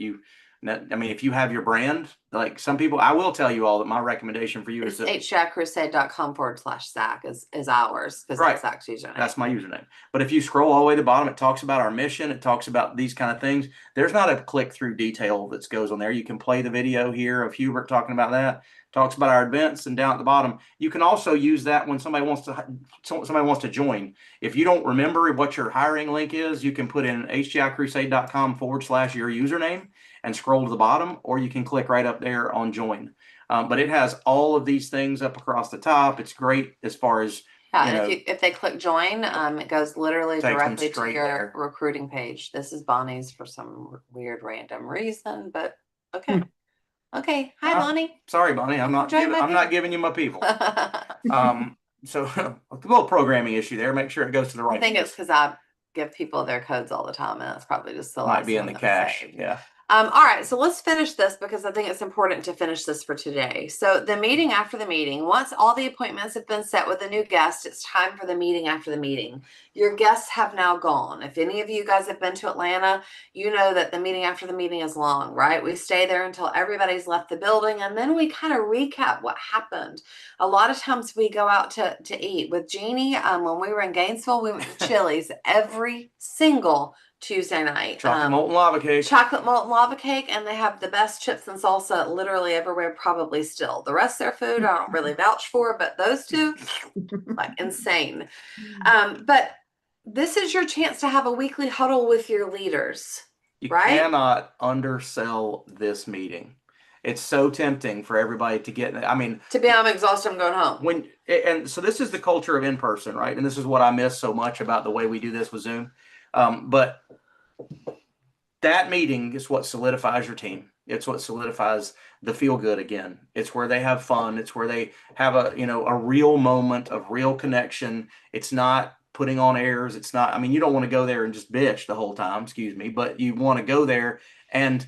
if you have your brand, like some people, I will tell you all that my recommendation for you is hgicrusade.com/Zach is ours, because right. That's Zach's username. That's my username. But if you scroll all the way to the bottom, it talks about our mission. It talks about these kind of things. There's not a click through detail that goes on there. You can play the video here of Hubert talking about that. Talks about our events, and down at the bottom, you can also use that when somebody wants to join. If you don't remember what your hiring link is, you can put in hgicrusade.com/your username and scroll to the bottom, or you can click right up there on join. But it has all of these things up across the top. It's great as far as if they click join, it goes literally directly to your there. recruiting page. This is Bonnie's for some weird random reason, but okay. Okay. Hi, Bonnie. Sorry, Bonnie. I'm not giving you my people. So a little programming issue there. Make sure it goes to the right. I think it's because I give people their codes all the time, and that's probably just the might be in the cache. Yeah. All right, so let's finish this, because I think it's important to finish this for today. So the meeting after the meeting, once all the appointments have been set with a new guest, it's time for the meeting after the meeting. Your guests have now gone. If any of you guys have been to Atlanta, you know that the meeting after the meeting is long, right? We stay there until everybody's left the building, and then we kind of recap what happened. A lot of times we go out to eat. With Jeannie, when we were in Gainesville, we went to Chili's every single Tuesday night. Chocolate molten lava cake. Chocolate molten lava cake, and they have the best chips and salsa literally everywhere, probably still. The rest of their food I don't really vouch for, but those two, like insane. But this is your chance to have a weekly huddle with your leaders. You right? cannot undersell this meeting. It's so tempting for everybody to get. I mean, To be, I'm exhausted, I'm going home. And so this is the culture of in person, right? And this is what I miss so much about the way we do this with Zoom. But that meeting is what solidifies your team. It's what solidifies the feel good again. It's where they have fun. It's where they have a real moment of real connection. It's not putting on airs. It's not, I mean, you don't want to go there and just bitch the whole time, excuse me, but you want to go there and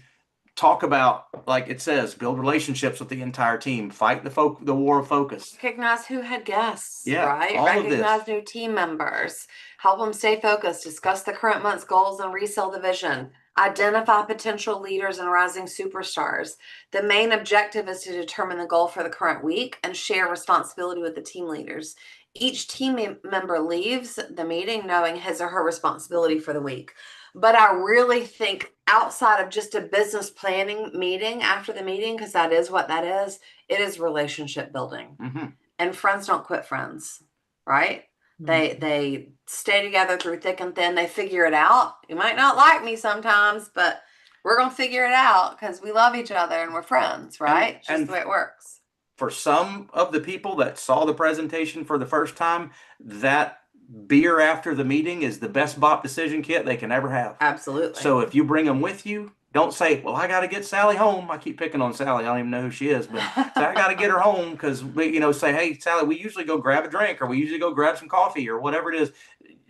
talk about, like it says, build relationships with the entire team, fight the war of focus. Recognize who had guests, Yeah, right? all of this. Recognize new team members, help them stay focused, discuss the current month's goals and resell the vision, identify potential leaders and rising superstars. The main objective is to determine the goal for the current week and share responsibility with the team leaders. Each team member leaves the meeting knowing his or her responsibility for the week. But I really think outside of just a business planning meeting after the meeting, because that is what that is, it is relationship building. Mm-hmm. And friends don't quit friends, right? Mm-hmm. They stay together through thick and thin. They figure it out. You might not like me sometimes, but we're going to figure it out because we love each other and we're friends, right? It's just the way it works. For some of the people that saw the presentation for the first time, that beer after the meeting is the best BOP decision kit they can ever have. Absolutely. So if you bring them with you, don't say, well, I got to get Sally home. I keep picking on Sally. I don't even know who she is, but say, I got to get her home because we, say, hey, Sally, we usually go grab a drink or we usually go grab some coffee or whatever it is.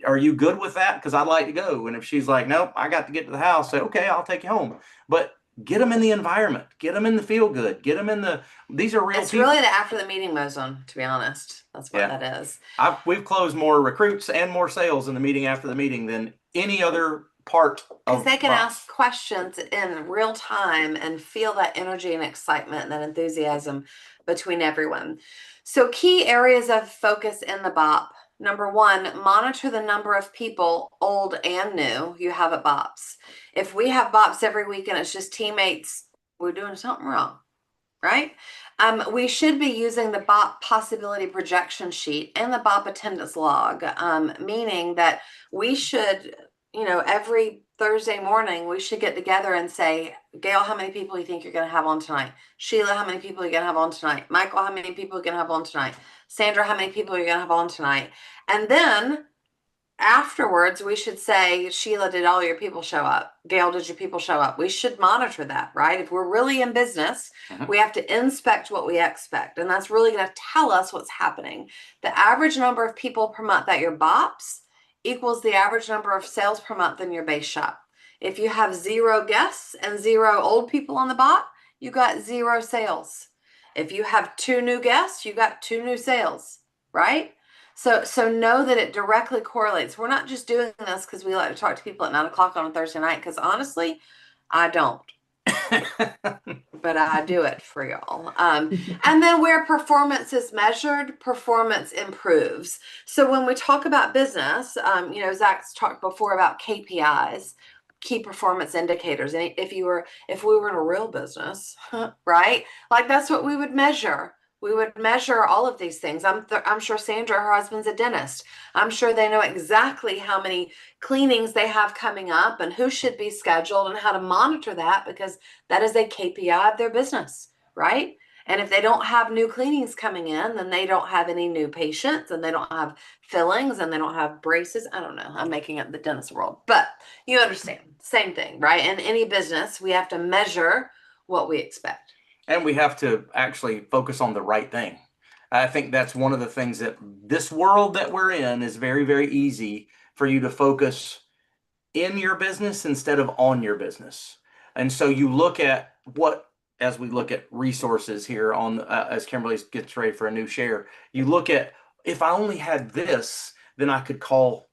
Are you good with that? Because I'd like to go. And if she's like, nope, I got to get to the house, say, okay, I'll take you home. But get them in the environment, get them in the feel good, get them in these are real it's people. really the after the meeting mozone, to be honest. That's what that is. We've closed more recruits and more sales in the meeting after the meeting than any other part of because they can BOP. ask questions in real time and feel that energy and excitement and that enthusiasm between everyone. So key areas of focus in the BOP. Number one, monitor the number of people, old and new, you have at BOPs. If we have BOPs every week and it's just teammates, we're doing something wrong, right? We should be using the BOP possibility projection sheet and the BOP attendance log, meaning that we should, every Thursday morning, we should get together and say, Gail, how many people do you think you're going to have on tonight? Sheila, how many people are you going to have on tonight? Michael, how many people are you going to have on tonight? Sandra, how many people are you going to have on tonight? And then afterwards, we should say, Sheila, did all your people show up? Gail, did your people show up? We should monitor that, right? If we're really in business, we have to inspect what we expect. And that's really going to tell us what's happening. The average number of people per month at your BOPs equals the average number of sales per month in your base shop. If you have 0 guests and 0 old people on the BOP, you got 0 sales. If you have 2 new guests, you got 2 new sales, right? So know that it directly correlates. We're not just doing this because we like to talk to people at 9 o'clock on a Thursday night, because honestly, I don't. But I do it for y'all. And then where performance is measured, performance improves. So when we talk about business, Zach's talked before about KPIs, key performance indicators. And if we were in a real business, right? Like that's what we would measure. We would measure all of these things. I'm sure Sandra, her husband's a dentist. I'm sure they know exactly how many cleanings they have coming up and who should be scheduled and how to monitor that, because that is a KPI of their business, right? And if they don't have new cleanings coming in, then they don't have any new patients and they don't have fillings and they don't have braces. I don't know. I'm making up the dentist world, but you understand. Same thing, right? In any business, we have to measure what we expect. And we have to actually focus on the right thing. I think that's one of the things that this world that we're in is very, very easy for you to focus in your business instead of on your business. And so you look at as we look at resources here on as Kimberly gets ready for a new share, you look at, if I only had this, then I could call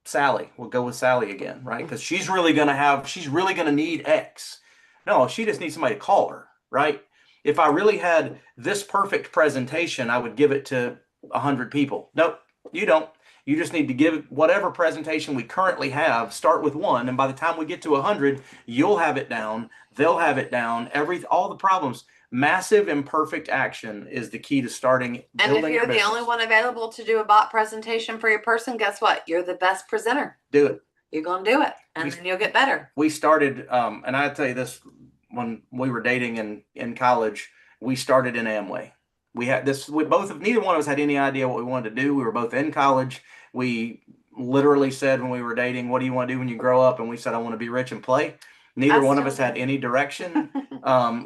Sally. We'll go with Sally again, right? Because she's really going to need X. No, she just needs somebody to call her. Right? If I really had this perfect presentation, I would give it to 100 people. Nope, you don't. You just need to give whatever presentation we currently have, start with one, and by the time we get to 100, you'll have it down, they'll have it down, all the problems. Massive imperfect action is the key to starting And building if you're your the only business. one available to do a bot presentation for your person, guess what? You're the best presenter. Do it. You're going to do it, and then you'll get better. We started, and I tell you this, when we were dating in college, we started in Amway. We had this, neither one of us had any idea what we wanted to do. We were both in college. We literally said when we were dating, what do you want to do when you grow up? And we said, I want to be rich and play. Neither one of us had any direction.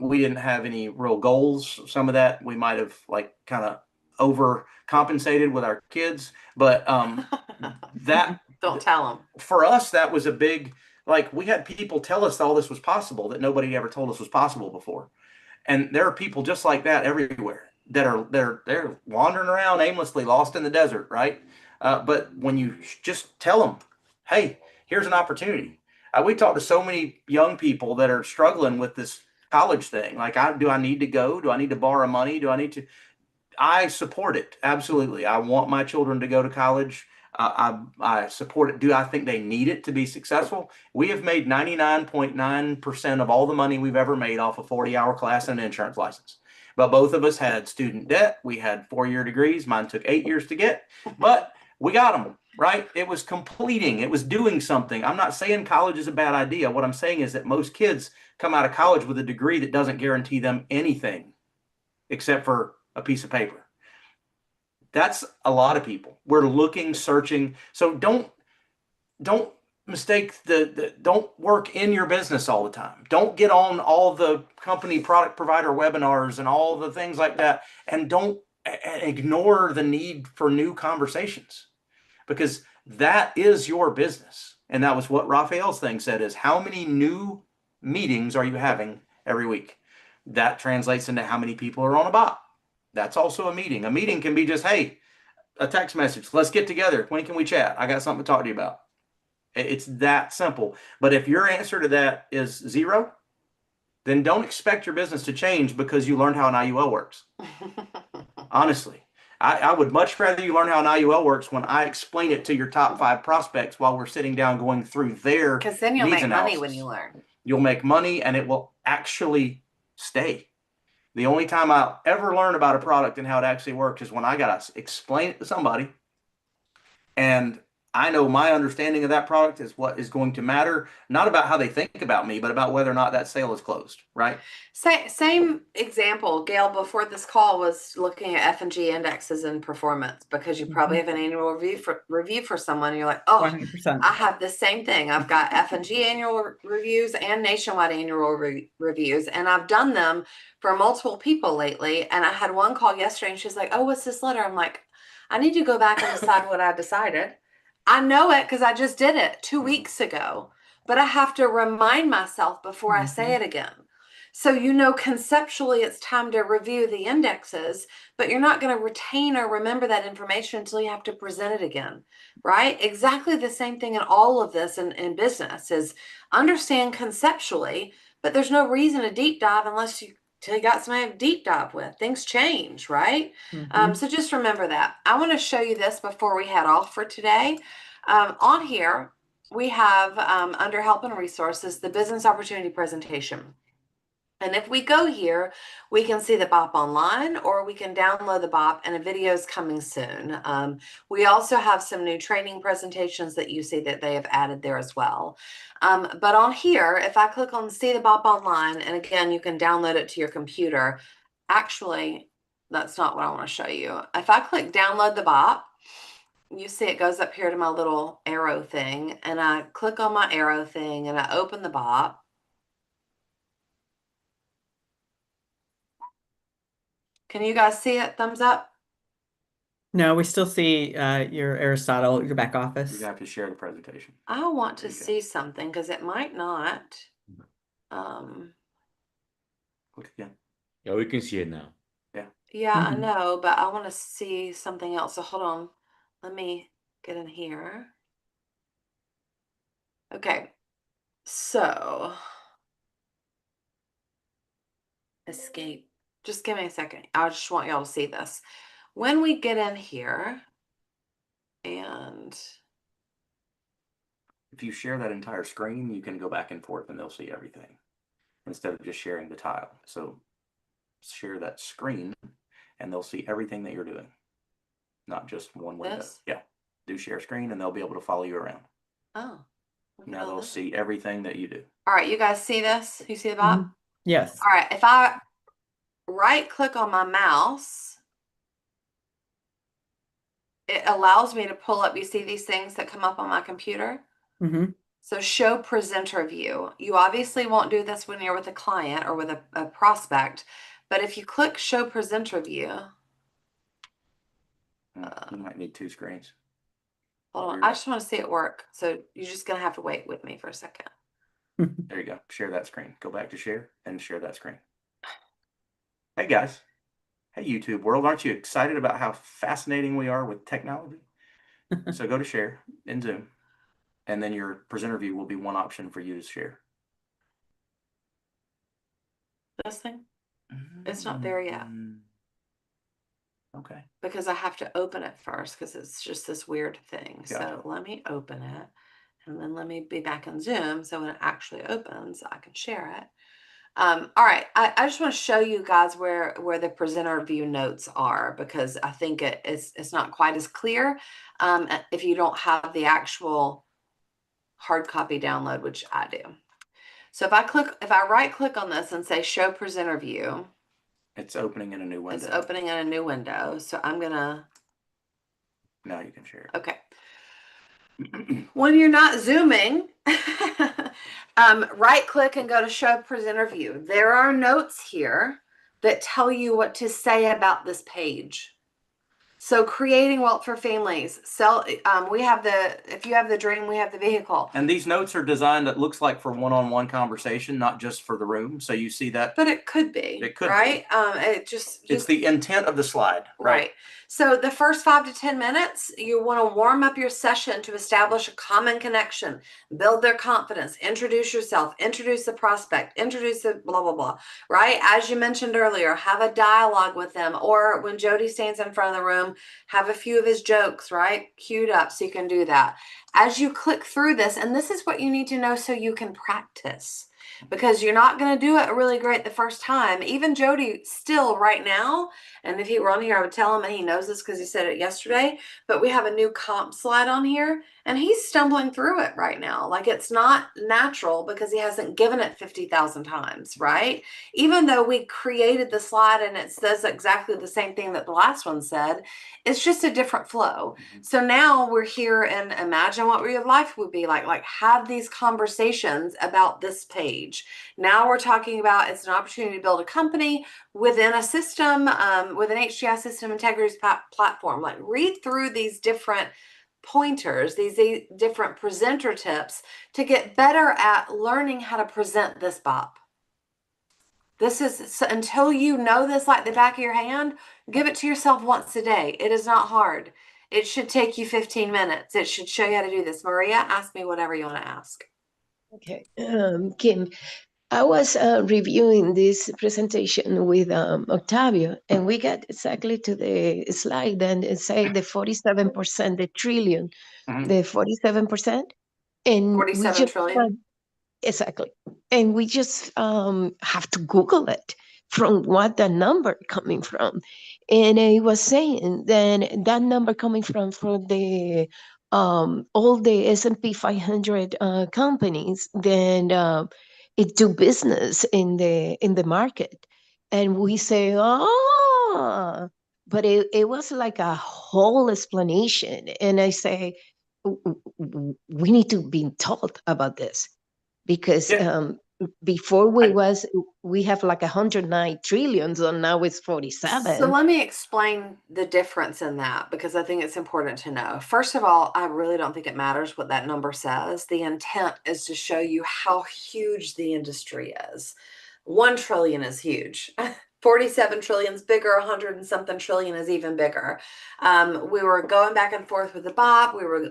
We didn't have any real goals. Some of that we might have like kind of overcompensated with our kids, but that Don't tell them. for us, that was a big, like, we had people tell us all this was possible that nobody ever told us was possible before. And there are people just like that everywhere that are they're wandering around aimlessly, lost in the desert, right? But when you just tell them, hey, here's an opportunity. We talk to so many young people that are struggling with this college thing. Like, do I need to go? Do I need to borrow money? Do I need to? I support it. Absolutely. I want my children to go to college. I support it. Do I think they need it to be successful? We have made 99.9% of all the money we've ever made off a 40-hour class and an insurance license. But both of us had student debt. We had 4-year degrees. Mine took 8 years to get, but we got them, right? It was completing. It was doing something. I'm not saying college is a bad idea. What I'm saying is that most kids come out of college with a degree that doesn't guarantee them anything except for a piece of paper. That's a lot of people. We're looking, searching. So don't mistake don't work in your business all the time. Don't get on all the company product provider webinars and all the things like that. And don't ignore the need for new conversations, because that is your business. And that was what Raphael's thing said, is how many new meetings are you having every week? That translates into how many people are on a bot. That's also a meeting. A meeting can be just, hey, a text message. Let's get together. When can we chat? I got something to talk to you about. It's that simple. But if your answer to that is 0, then don't expect your business to change because you learned how an IUL works. Honestly, I would much rather you learn how an IUL works when I explain it to your top 5 prospects while we're sitting down going through their Because then you'll needs make money analysis. when you learn. You'll make money and it will actually stay. The only time I'll ever learn about a product and how it actually works is when I got to explain it to somebody. And I know my understanding of that product is what is going to matter, not about how they think about me, but about whether or not that sale is closed, right? Same example. Gail, before this call, was looking at F&G indexes and performance, because you probably have an annual review for someone. And you're like, oh, 100%. I have the same thing. I've got F&G annual reviews and nationwide annual reviews, and I've done them for multiple people lately. And I had one call yesterday, and she's like, oh, what's this letter? I'm like, I need to go back and decide what I decided. I know it because I just did it 2 weeks ago, but I have to remind myself before I say it again. So, conceptually, it's time to review the indexes, but you're not going to retain or remember that information until you have to present it again, right? Exactly the same thing in all of this in business is understand conceptually, but there's no reason to deep dive unless you got somebody to deep dive with. Things change, right? So just remember that. I want to show you this before we head off for today. On here, we have under Help and Resources, the Business Opportunity Presentation. And if we go here, we can see the BOP online, or we can download the BOP, and a video is coming soon. We also have some new training presentations that you see that they have added there as well. But on here, if I click on see the BOP online, and again, you can download it to your computer. Actually, that's not what I want to show you. If I click download the BOP, you see it goes up here to my little arrow thing, and I click on my arrow thing and I open the BOP. Can you guys see it? Thumbs up. No, we still see your Aristotle, your back You office. have to share the presentation. I want to There you go. see something because it might not. Click again. Yeah, we can see it now. Yeah, I Mhm. know, but I want to see something else. So hold on. Let me get in here. Okay. So escape. Just give me a second. I just want y'all to see this. When we get in here, And If you share that entire screen, you can go back and forth and they'll see everything instead of just sharing the tile. So share that screen and they'll see everything that you're doing, not just one window. this? Yeah. Do share screen and they'll be able to follow you around. Oh. look at Now all they'll this. see everything that you do. All right, you guys see this? You see the bot? Yes. All right, if I right click on my mouse, it allows me to pull up, you see these things that come up on my computer? Mm-hmm. So show presenter view. You obviously won't do this when you're with a client or with a prospect, but if you click show presenter view, You might need two screens. hold on, I just want to see it work. So you're just gonna have to wait with me for a second. There you go. Share that screen. Go back to share and share that screen. Hey guys. Hey YouTube world. Aren't you excited about how fascinating we are with technology? So go to share in Zoom and then your presenter view will be one option for you to share. This thing? It's not there yet. Okay. Because I have to open it first because it's just this weird thing. Gotcha. So let me open it and then let me be back in Zoom. So when it actually opens, I can share it. All right. I just want to show you guys where the presenter view notes are because I think it's not quite as clear if you don't have the actual hard copy download, which I do. So if I right click on this and say show presenter view, It's opening in a new window. it's opening in a new window. So I'm gonna, Now you can share. okay. When you're not zooming, right click and go to show presenter view. There are notes here that tell you what to say about this page. So creating wealth for families. We have if you have the dream, we have the vehicle. And these notes are designed, it looks like, for one-on-one conversation, not just for the room. So you see that. But it could be. It could right? be. It's the intent of the slide. Right. So the first 5 to 10 minutes, you want to warm up your session to establish a common connection, build their confidence, introduce yourself, introduce the prospect, introduce the blah, blah, blah, right? As you mentioned earlier, have a dialogue with them. Or when Jody stands in front of the room, have a few of his jokes, right? Queued up so you can do that. As you click through this, and this is what you need to know so you can practice. Because you're not going to do it really great the first time. Even Jody still right now, and if he were on here, I would tell him, and he knows this because he said it yesterday, but we have a new comp slide on here, and he's stumbling through it right now. Like it's not natural because he hasn't given it 50,000 times, right? Even though we created the slide and it says exactly the same thing that the last one said, it's just a different flow. So now we're here and imagine what your life would be like have these conversations about this page. Now we're talking about it's an opportunity to build a company within a system, with an HDI system integrity platform. Like read through these different pointers, these different presenter tips to get better at learning how to present this BOP. This is, until you know this like the back of your hand, give it to yourself once a day. It is not hard. It should take you 15 minutes. It should show you how to do this. Maria, ask me whatever you want to ask. Okay, Kim, I was reviewing this presentation with Octavio, and we got exactly to the slide and it said the 47%, the trillion, the 47%, and we 47 just trillion. exactly, and we just have to Google it from what the number coming from, and it was saying then that number coming from the all the S&P 500 companies then it do business in the market, and we say but it was like a whole explanation, and I say we need to be taught about this because Yeah. before we have like 109 trillions and now it's 47. So let me explain the difference in that because I think it's important to know. First of all, I really don't think it matters what that number says. The intent is to show you how huge the industry is. 1 trillion is huge. 47 trillion is bigger, 100 and something trillion is even bigger. We were going back and forth with the BOP. We were,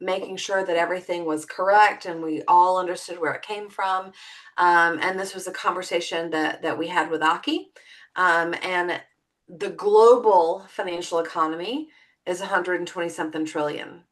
making sure that everything was correct and we all understood where it came from. And this was a conversation that we had with Aki. And the global financial economy is 120 something trillion.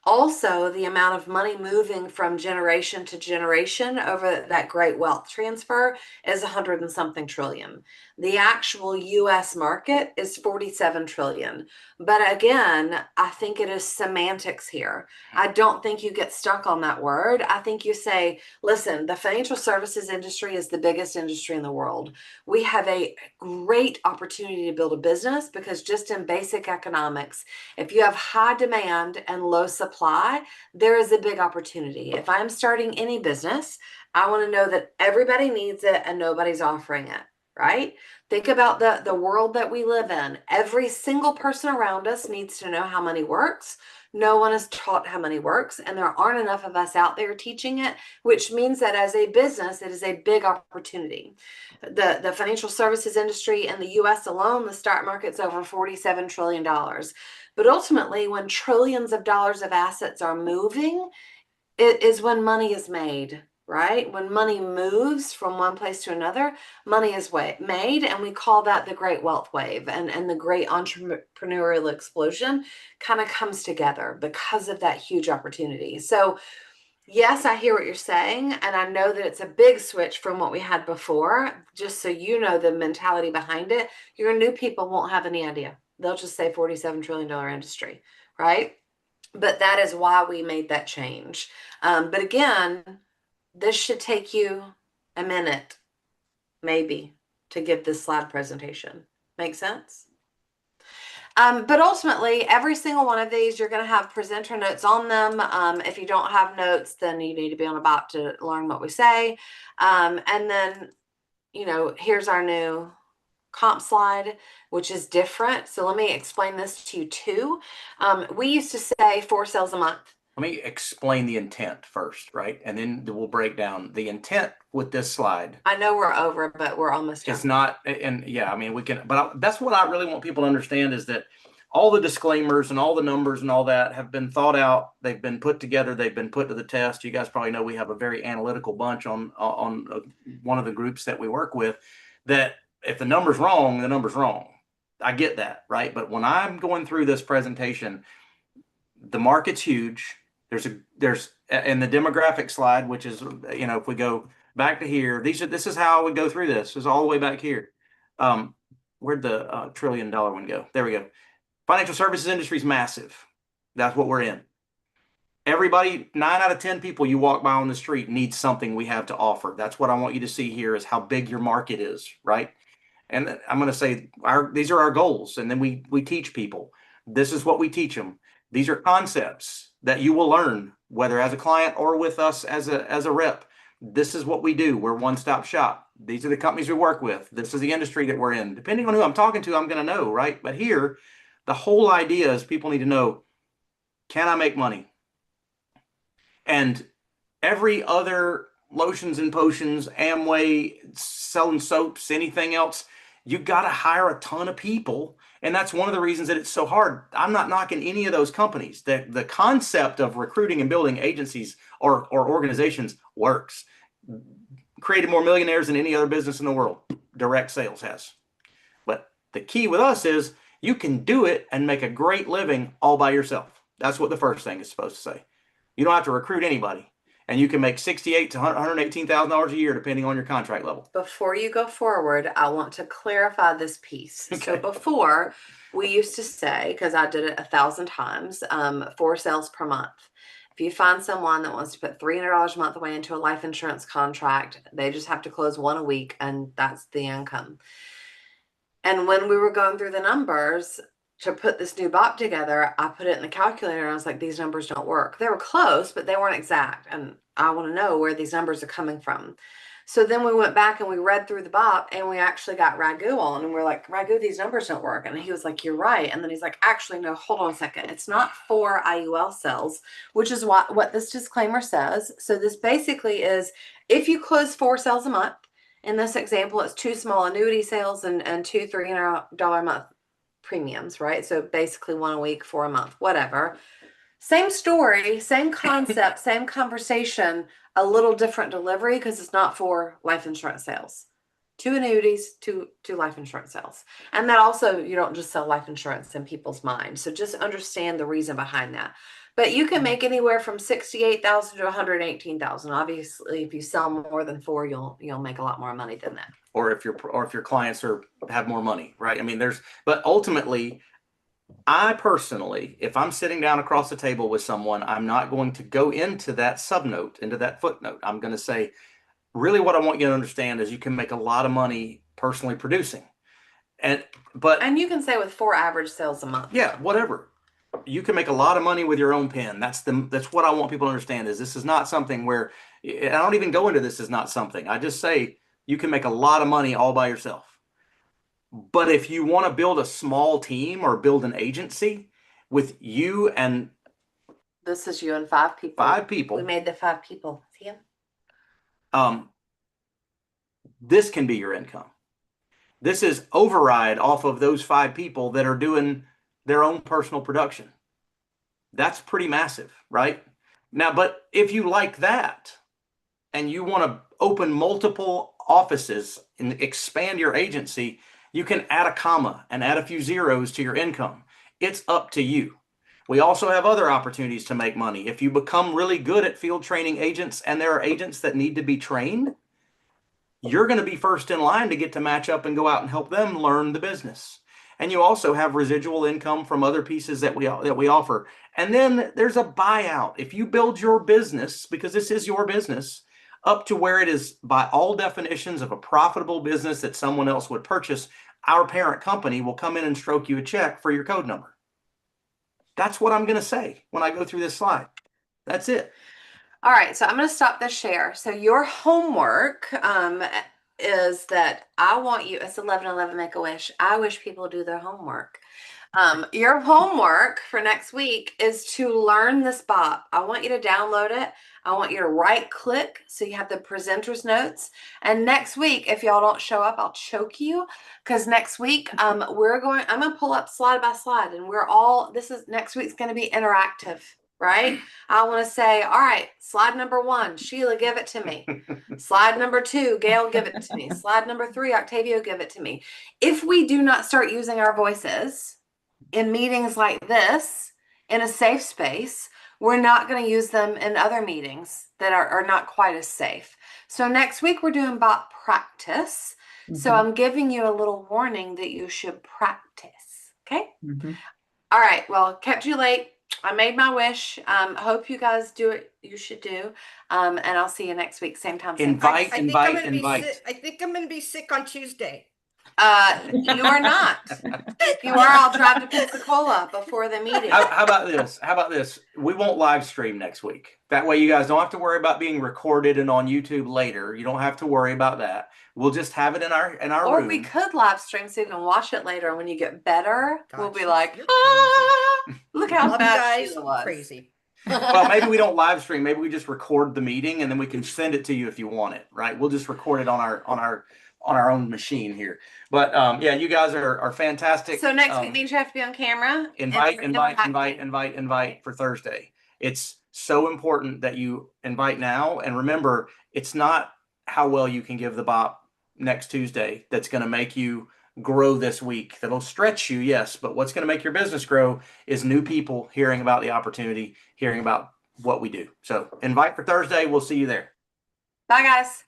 Also, the amount of money moving from generation to generation over that great wealth transfer is 100 and something trillion. The actual US market is 47 trillion. But again, I think it is semantics here. I don't think you get stuck on that word. I think you say, listen, the financial services industry is the biggest industry in the world. We have a great opportunity to build a business because just in basic economics, if you have high demand and low supply, there is a big opportunity. If I'm starting any business, I want to know that everybody needs it and nobody's offering it, right? Think about the world that we live in. Every single person around us needs to know how money works. No one is taught how money works, and there aren't enough of us out there teaching it, which means that as a business, it is a big opportunity. The financial services industry in the US alone, the stock market's over $47 trillion. But ultimately, when trillions of dollars of assets are moving, it is when money is made, right? When money moves from one place to another, money is made, and we call that the great wealth wave. And the great entrepreneurial explosion kind of comes together because of that huge opportunity. So yes, I hear what you're saying, and I know that it's a big switch from what we had before. Just so you know the mentality behind it, your new people won't have any idea. They'll just say $47 trillion industry, right? But that is why we made that change. But again, this should take you a minute, maybe, to give this slide presentation. Make sense? But ultimately, every single one of these, you're going to have presenter notes on them. If you don't have notes, then you need to be on a BOP to learn what we say. And then, here's our new comp slide, which is different. So let me explain this to you too. We used to say 4 sales a month. Let me explain the intent first, right? And then we'll break down the intent with this slide. I know we're over, but we're almost done. It's not, and yeah, I mean, we can, but that's what I really want people to understand is that all the disclaimers and all the numbers and all that have been thought out. They've been put together. They've been put to the test. You guys probably know we have a very analytical bunch on one of the groups that we work with, that if the number's wrong, the number's wrong. I get that, right? But when I'm going through this presentation, the market's huge. There's in the demographic slide, which is, if we go back to here, this is how I would go through this. This is all the way back here. Where'd the $1 trillion one go? There we go. Financial services industry is massive. That's what we're in. Everybody, 9 out of 10 people you walk by on the street needs something we have to offer. That's what I want you to see here is how big your market is, right? And I'm going to say these are our goals. And then we teach people. This is what we teach them. These are concepts that you will learn, whether as a client or with us as a rep. This is what we do. We're one-stop shop. These are the companies we work with. This is the industry that we're in. Depending on who I'm talking to, I'm going to know, right? But here, the whole idea is people need to know, can I make money? And every other lotions and potions, Amway, selling soaps, anything else, you got to hire a ton of people. And that's one of the reasons that it's so hard. I'm not knocking any of those companies. The concept of recruiting and building agencies or organizations works. Created more millionaires than any other business in the world. Direct sales has. But the key with us is you can do it and make a great living all by yourself. That's what the first thing is supposed to say. You don't have to recruit anybody. And you can make $68,000 to $118,000 a year, depending on your contract level. Before you go forward, I want to clarify this piece. Okay. So before, we used to say, because I did it 1,000 times, 4 sales per month. If you find someone that wants to put $300 a month away into a life insurance contract, they just have to close 1 a week, and that's the income. And when we were going through the numbers to put this new BOP together, I put it in the calculator and I was like, these numbers don't work. They were close, but they weren't exact. And I want to know where these numbers are coming from. So then we went back and we read through the BOP and we actually got Raghu on and we're like, Raghu, these numbers don't work. And he was like, you're right. And then he's like, actually, no, hold on a second. It's not 4 IUL sales, which is what this disclaimer says. So this basically is if you close 4 sales a month, in this example, it's 2 small annuity sales and 2 $300 a month premiums, right? So basically 1 a week, 4 a month, whatever. Same story, same concept, same conversation, a little different delivery because it's not for life insurance sales. 2 annuities, two life insurance sales. And that also, you don't just sell life insurance in people's minds. So just understand the reason behind that. But you can make anywhere from 68,000 to 118,000. Obviously, if you sell more than 4, you'll make a lot more money than that. Or if your clients have more money, right? I mean, but ultimately, I personally, if I'm sitting down across the table with someone, I'm not going to go into that subnote, into that footnote. I'm going to say, really what I want you to understand is you can make a lot of money personally producing. And you can say with 4 average sales a month. Yeah, whatever. You can make a lot of money with your own pen. That's what I want people to understand is this is not something where I don't even go into this is not something. I just say you can make a lot of money all by yourself. But if you want to build a small team or build an agency with you and this is you and 5 people. 5 people. We made the 5 people. See him? This can be your income. This is override off of those 5 people that are doing their own personal production. That's pretty massive, right? Now, but if you like that and you want to open multiple offices and expand your agency, you can add a comma and add a few zeros to your income. It's up to you. We also have other opportunities to make money. If you become really good at field training agents and there are agents that need to be trained, you're going to be first in line to get to match up and go out and help them learn the business. And you also have residual income from other pieces that we offer. And then there's a buyout. If you build your business, because this is your business, up to where it is by all definitions of a profitable business that someone else would purchase, our parent company will come in and stroke you a check for your code number. That's what I'm going to say when I go through this slide. That's it. All right, so I'm going to stop the share. So your homework is that I want you, it's 11:11 Make-A-Wish. I wish people do their homework. Your homework for next week is to learn this BOP. I want you to download it. I want you to right click so you have the presenter's notes. And next week, if y'all don't show up, I'll choke you. Because next week, I'm going to pull up slide by slide and next week's going to be interactive, right? I want to say, all right, slide number 1, Sheila, give it to me. Slide number 2, Gail, give it to me. Slide number 3, Octavio, give it to me. If we do not start using our voices in meetings like this, in a safe space, we're not going to use them in other meetings that are not quite as safe. So next week we're doing BOP practice. Mm-hmm. So I'm giving you a little warning that you should practice. Okay. Mm-hmm. All right. Well, kept you late. I made my wish. Hope you guys do what you should do. And I'll see you next week. Same time. Same invite. I think I'm going to be sick on Tuesday. You are not. If you are, I'll drive to Pensacola before the meeting. How about this? We won't live stream next week. That way you guys don't have to worry about being recorded and on YouTube later. You don't have to worry about that. We'll just have it in our or room. We could live stream so you can watch it later. And when you get better, we'll be like, look how bad Sheila was. Crazy. Well, maybe we don't live stream. Maybe we just record the meeting and then we can send it to you if you want it. Right? We'll just record it on our own machine here. But yeah, you guys are fantastic. So next week means you have to be on camera. Invite for Thursday. It's so important that you invite now. And remember, it's not how well you can give the BOP next Tuesday that's going to make you grow this week. That'll stretch you, yes. But what's going to make your business grow is new people hearing about the opportunity, hearing about what we do. So invite for Thursday. We'll see you there. Bye, guys.